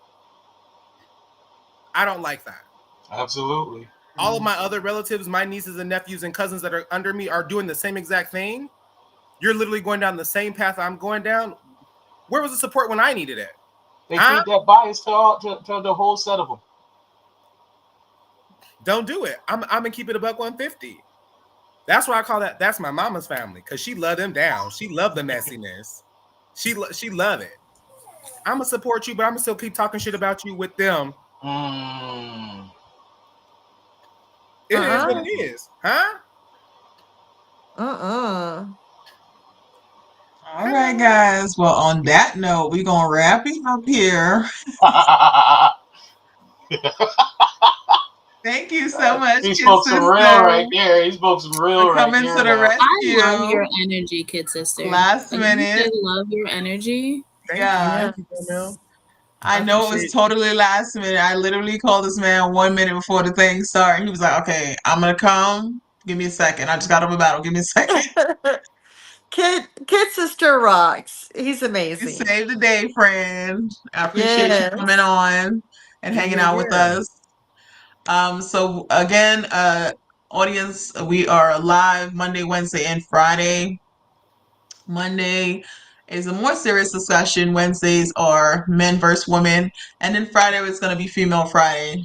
Speaker 2: I don't like that.
Speaker 3: Absolutely.
Speaker 2: All of my other relatives, my nieces and nephews and cousins that are under me are doing the same exact thing. You're literally going down the same path I'm going down. Where was the support when I needed it?
Speaker 3: They
Speaker 2: Huh?
Speaker 3: feed that bias to the whole set of them.
Speaker 2: Don't do it. I'm gonna keep it a buck 150. That's why I call that's my mama's family because she loved them down. She loved the messiness. She love it. I'm gonna support you, but I'm gonna still keep talking shit about you with them.
Speaker 3: Mm.
Speaker 2: It is what
Speaker 4: Uh-uh.
Speaker 2: it is, huh?
Speaker 4: Uh-uh.
Speaker 1: All right, guys. Well, on that note, we're gonna wrap it up here. Thank you so much,
Speaker 3: He
Speaker 1: Kid
Speaker 3: spoke some real
Speaker 1: Sister,
Speaker 3: right there. He spoke some
Speaker 1: for
Speaker 3: real right
Speaker 1: coming to
Speaker 3: there
Speaker 1: the
Speaker 3: now.
Speaker 5: I love
Speaker 1: rescue.
Speaker 5: your energy, kid sister.
Speaker 1: Last
Speaker 5: Like, you say
Speaker 1: minute.
Speaker 5: love your energy.
Speaker 2: Thank you,
Speaker 1: Yeah.
Speaker 2: Mel.
Speaker 1: I
Speaker 2: I
Speaker 1: know it was
Speaker 2: appreciate.
Speaker 1: totally last minute. I literally called this man 1 minute before the thing started. He was like, "Okay, I'm gonna come. Give me a second. I just got over battle. Give me a second."
Speaker 4: Kid sister rocks. He's
Speaker 1: You
Speaker 4: amazing.
Speaker 1: saved the day, friend. I appreciate you coming
Speaker 4: Yes.
Speaker 1: on and
Speaker 2: Yeah,
Speaker 1: hanging
Speaker 2: yeah,
Speaker 1: out with
Speaker 2: yeah.
Speaker 1: us. So again, audience, we are live Monday, Wednesday, and Friday. Monday is a more serious discussion. Wednesdays are men versus women, and then Friday is going to be Female Friday,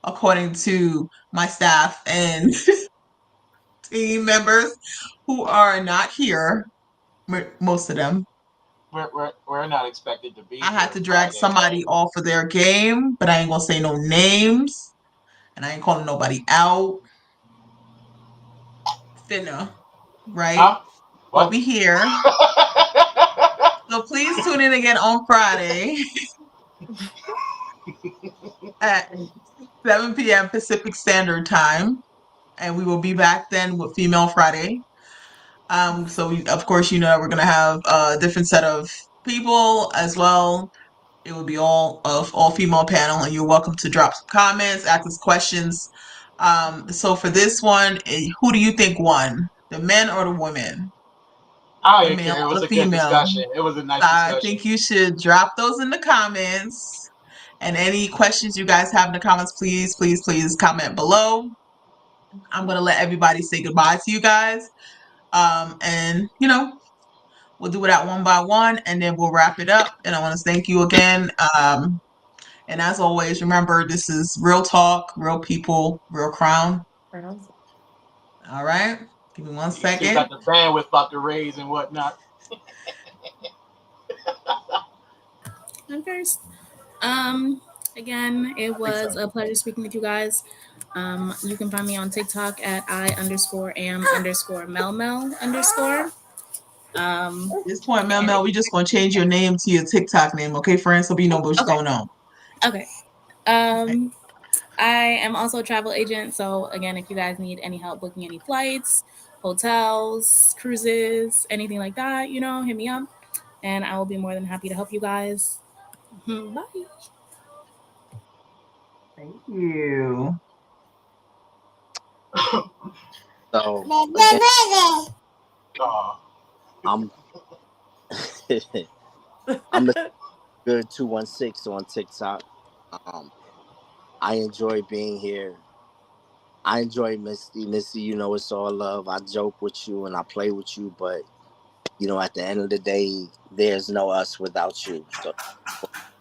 Speaker 1: according to my staff and team members who are not here. Most of them.
Speaker 3: We're not expected to be
Speaker 1: I had
Speaker 3: here
Speaker 1: to drag
Speaker 3: Friday, right?
Speaker 1: somebody off of their game, but I ain't gonna say no names, and I ain't calling nobody out. Finna, right?
Speaker 3: Huh?
Speaker 1: But
Speaker 3: What?
Speaker 1: we here. So please tune in again on Friday at 7 p.m. Pacific Standard Time, and we will be back then with Female Friday. So we, of course, we're gonna have a different set of people as well. It will be all female panel, and you're welcome to drop some comments, ask us questions. So for this one, who do you think won, the men or the women,
Speaker 3: I
Speaker 1: the
Speaker 3: don't
Speaker 1: male
Speaker 3: care. It
Speaker 1: or
Speaker 3: was
Speaker 1: the
Speaker 3: a good
Speaker 1: female?
Speaker 3: discussion. It was a
Speaker 1: So
Speaker 3: nice
Speaker 1: I
Speaker 3: discussion.
Speaker 1: think you should drop those in the comments. And any questions you guys have in the comments, please, please, please comment below. I'm gonna let everybody say goodbye to you guys. And we'll do it at one by one, and then we'll wrap it up. And I want to thank you again. And as always, remember this is real talk, real people, real crown. All right, give me one
Speaker 3: You still
Speaker 1: second.
Speaker 3: got the bandwidth about to raise and whatnot.
Speaker 5: I'm first. Um, Again, it
Speaker 1: I think so.
Speaker 5: was a pleasure speaking with you guys. You can find me on TikTok at I_am_Mel_.
Speaker 1: At this point, Mel
Speaker 5: And
Speaker 1: Mel, we just gonna change your name to your TikTok name, okay, friends? So we know what's
Speaker 5: okay,
Speaker 1: going on.
Speaker 5: okay. Um, I am also a travel agent. So again, if you guys need any help booking any flights, hotels, cruises, anything like that, hit me up, and I will be more than happy to help you guys. Bye.
Speaker 1: Thank you.
Speaker 6: So again,
Speaker 3: uh,
Speaker 6: I'm I'm Mr. Good 216 on TikTok. Um, I enjoy being here. I enjoy Misty. Misty, it's all love. I joke with you and I play with you, but at the end of the day, there's no us without you. So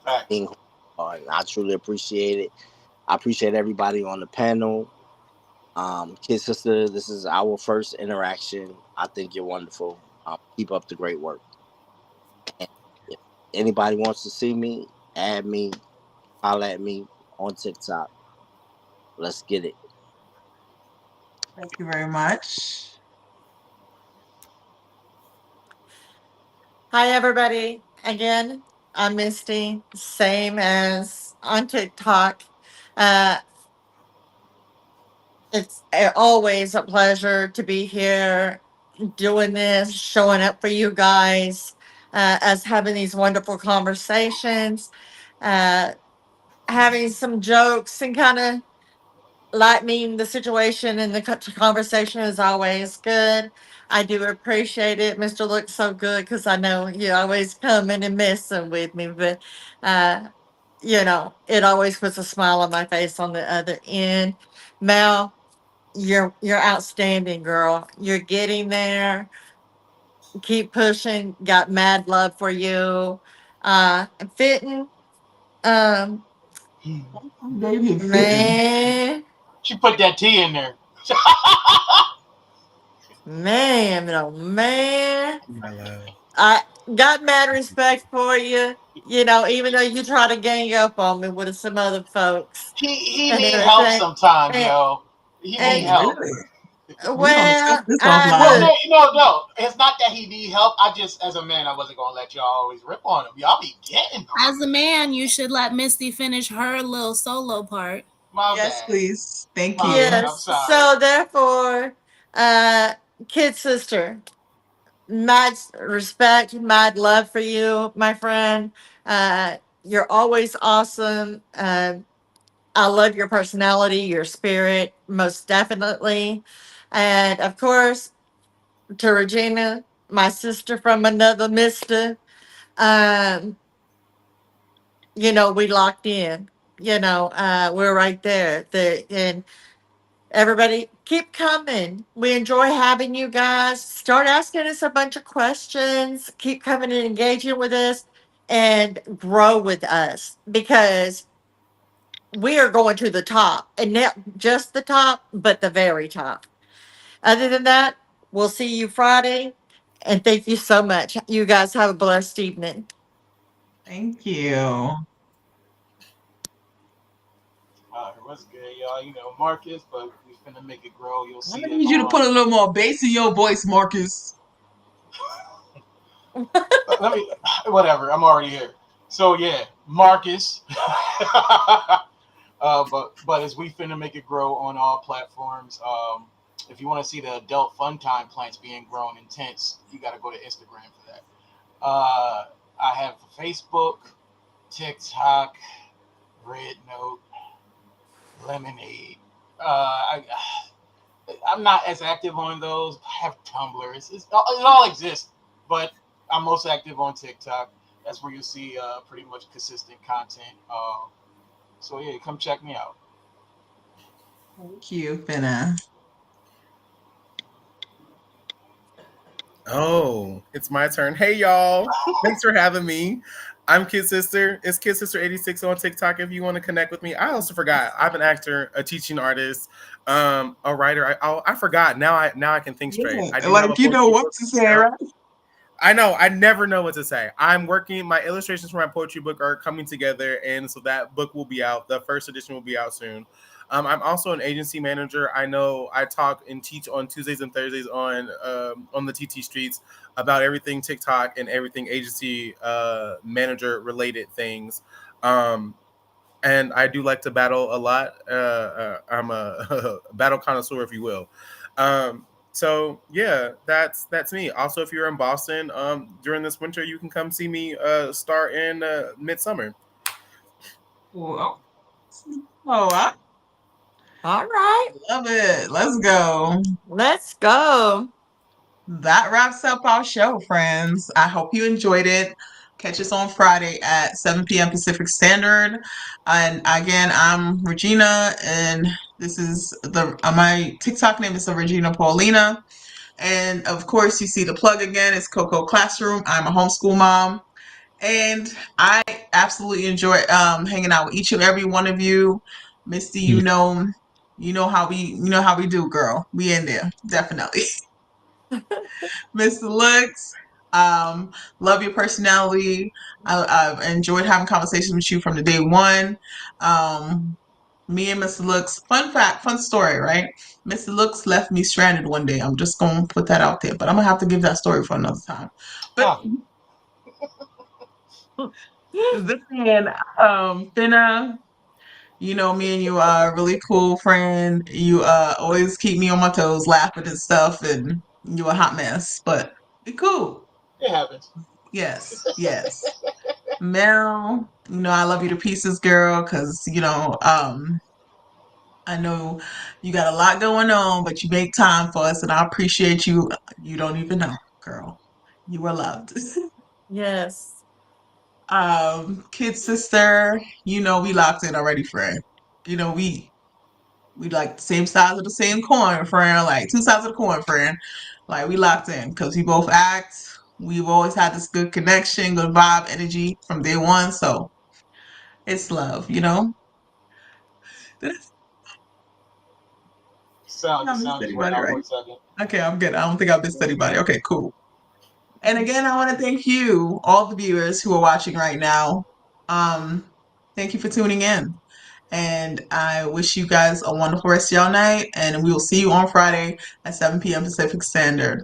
Speaker 3: facts.
Speaker 6: being who you are, and I truly appreciate it. I appreciate everybody on the panel. Kid sister, this is our first interaction. I think you're wonderful. Keep up the great work. And if anybody wants to see me, add me, holler at me on TikTok. Let's get it.
Speaker 1: Thank you very much.
Speaker 4: Hi, everybody. Again, I'm Misty, same as on TikTok. Uh, it's always a pleasure to be here doing this, showing up for you guys, us having these wonderful conversations, uh, having some jokes and kind of lightening the situation and the conversation is always good. I do appreciate it. Mr. Looks so good because I know you always coming and messing with me, but uh, it always puts a smile on my face on the other end. Mel, you're outstanding, girl. You're getting there. Keep pushing. Got mad love for you. Fitting, um,
Speaker 1: Baby fitting.
Speaker 4: man.
Speaker 3: She put that T in there.
Speaker 4: Man, oh man.
Speaker 2: My love.
Speaker 4: I got mad respect for you. Even though you try to gang up on me with some other folks
Speaker 3: He
Speaker 4: and
Speaker 3: need help
Speaker 4: everything.
Speaker 3: sometimes,
Speaker 4: And,
Speaker 3: yo. He need
Speaker 1: Oh,
Speaker 4: and
Speaker 3: help.
Speaker 1: really? We're gonna discuss
Speaker 4: well,
Speaker 1: this
Speaker 4: I
Speaker 3: Well,
Speaker 1: offline.
Speaker 3: no,
Speaker 4: look,
Speaker 3: no, no. It's not that he need help. I just, as a man, I wasn't gonna let y'all always rip on him. Y'all be getting him.
Speaker 5: As a man, you should let Misty finish her little solo part.
Speaker 3: My
Speaker 1: Yes,
Speaker 3: bad.
Speaker 1: please. Thank
Speaker 3: My
Speaker 1: you.
Speaker 3: bad. I'm
Speaker 4: yes.
Speaker 3: sorry.
Speaker 4: So therefore, uh, kid sister, mad respect, mad love for you, my friend. Uh, You're always awesome. I love your personality, your spirit, most definitely. And of course, to Regina, my sister from another mister, um, we locked in. We're right there. And everybody, keep coming. We enjoy having you guys. Start asking us a bunch of questions. Keep coming and engaging with us and grow with us because we are going to the top and not just the top, but the very top. Other than that, we'll see you Friday. And thank you so much. You guys have a blessed evening.
Speaker 1: Thank you.
Speaker 3: All right, what's good, y'all? You know Marcus, but we finna make it grow. You'll
Speaker 1: I'm
Speaker 3: see
Speaker 1: gonna
Speaker 3: it
Speaker 1: need you to
Speaker 3: on.
Speaker 1: put a little more bass in your voice, Marcus.
Speaker 3: Let me. Whatever. I'm already here. So yeah, Marcus. But as we finna make it grow on all platforms. If you want to see the adult fun time plants being grown intense, you got to go to Instagram for that. I have Facebook, TikTok, Red Note, Lemonade. I'm not as active on those. I have Tumblr. It all exists, but I'm most active on TikTok. That's where you see pretty much consistent content. So yeah, come check me out.
Speaker 1: Thank you, Finna.
Speaker 2: Oh, it's my turn. Hey y'all. Thanks for having me. I'm Kid Sister. It's Kid Sister 86 on TikTok if you want to connect with me. I also forgot. I'm an actor, a teaching artist, a writer. I forgot. Now I can think straight.
Speaker 1: Yeah,
Speaker 2: I do have a
Speaker 1: like you know
Speaker 2: poetry
Speaker 1: what
Speaker 2: book
Speaker 1: to say,
Speaker 2: out.
Speaker 1: right?
Speaker 2: I know. I never know what to say. I'm working. My illustrations for my poetry book are coming together, and so that book will be out. The first edition will be out soon. I'm also an agency manager. I know I talk and teach on Tuesdays and Thursdays on the TT streets about everything TikTok and everything agency manager related things. Um, and I do like to battle a lot. I'm a battle connoisseur, if you will. So yeah, that's me. Also, if you're in Boston during this winter, you can come see me start in Midsummer.
Speaker 1: Well, oh, I
Speaker 4: All right.
Speaker 1: love it. Let's go.
Speaker 4: Let's go.
Speaker 1: That wraps up our show, friends. I hope you enjoyed it. Catch us on Friday at 7 p.m. Pacific Standard. And again, I'm Regina, and this is my TikTok name is Regina Paulina. And of course, you see the plug again. It's Coco Classroom. I'm a homeschool mom, and I absolutely enjoy hanging out with each and every one of you. Misty, you know how we do, girl. We in there definitely. Mr. Looks, um, love your personality. I've enjoyed having conversations with you from the day one. Um, Me and Mr. Looks, fun fact, fun story, right? Mr. Looks left me stranded one day. I'm just gonna put that out there, but I'm gonna have to give that story for another time. But
Speaker 3: Huh.
Speaker 1: this man, Finna, me and you are a really cool friend. You always keep me on my toes, laughing and stuff, and you a hot mess, but be cool.
Speaker 3: It happens.
Speaker 1: Yes, yes. Mel, I love you to pieces, girl, because, I know you got a lot going on, but you make time for us, and I appreciate you. You don't even know, girl. You are loved.
Speaker 4: Yes.
Speaker 1: Kid sister, we locked in already, friend. We like the same sides of the same coin, friend. Like two sides of the coin, friend. Like we locked in because we both act. We've always had this good connection, good vibe, energy from day one. So it's love, you know?
Speaker 3: Sound
Speaker 1: I
Speaker 3: the
Speaker 1: missed
Speaker 3: sound just went
Speaker 1: anybody,
Speaker 3: out for
Speaker 1: right?
Speaker 3: a second.
Speaker 1: Okay, I'm good. I don't think I missed anybody. Okay, cool. And again, I want to thank you, all the viewers who are watching right now. Um, Thank you for tuning in. And I wish you guys a wonderful rest of your night. And we will see you on Friday at 7 p.m. Pacific Standard.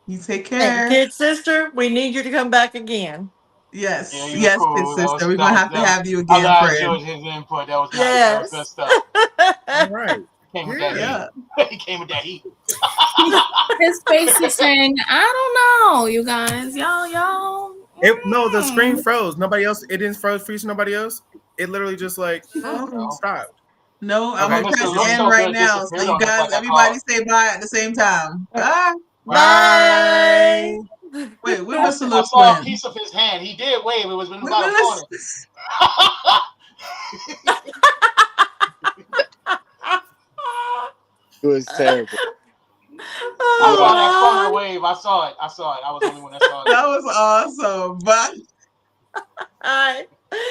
Speaker 1: You take
Speaker 4: And
Speaker 1: care.
Speaker 4: kid sister, we need you to come back again.
Speaker 3: Yeah,
Speaker 1: Yes,
Speaker 3: you was
Speaker 1: yes, kid
Speaker 3: cool.
Speaker 1: sister. We're gonna have to
Speaker 3: That was.
Speaker 1: have you
Speaker 3: I
Speaker 1: again,
Speaker 3: got
Speaker 1: friend.
Speaker 3: George his input. That was nice. That was good
Speaker 4: Yes.
Speaker 3: stuff.
Speaker 2: All right.
Speaker 3: Came with that
Speaker 2: Yeah.
Speaker 3: heat.
Speaker 1: Yeah.
Speaker 3: He came with that heat.
Speaker 5: His face is saying, I don't know, you guys. Y'all.
Speaker 2: No, the screen froze. Nobody else. It didn't freeze. Nobody else. It literally just like
Speaker 1: Mm-mm.
Speaker 2: stopped.
Speaker 1: No, I'm
Speaker 2: Okay.
Speaker 1: gonna
Speaker 3: But
Speaker 1: press
Speaker 3: Mr. Looks
Speaker 1: end
Speaker 3: So
Speaker 1: right
Speaker 3: Good
Speaker 1: now. So
Speaker 3: disappeared
Speaker 1: you
Speaker 3: on us
Speaker 1: guys,
Speaker 3: like a
Speaker 1: everybody
Speaker 3: cloud.
Speaker 1: say bye at the same time. Bye.
Speaker 2: Bye.
Speaker 4: Bye.
Speaker 1: Wait, where
Speaker 3: I,
Speaker 1: Mr.
Speaker 3: I
Speaker 1: Looks
Speaker 3: saw a
Speaker 1: went?
Speaker 3: piece of his hand. He did wave. It was in
Speaker 1: Wait,
Speaker 3: about a corner.
Speaker 6: It was terrible.
Speaker 3: I
Speaker 6: It was
Speaker 3: saw that corner
Speaker 4: Oh
Speaker 3: wave. I saw it. I saw it. I was the only one that saw it.
Speaker 1: That was awesome. Bye.
Speaker 4: God. Bye.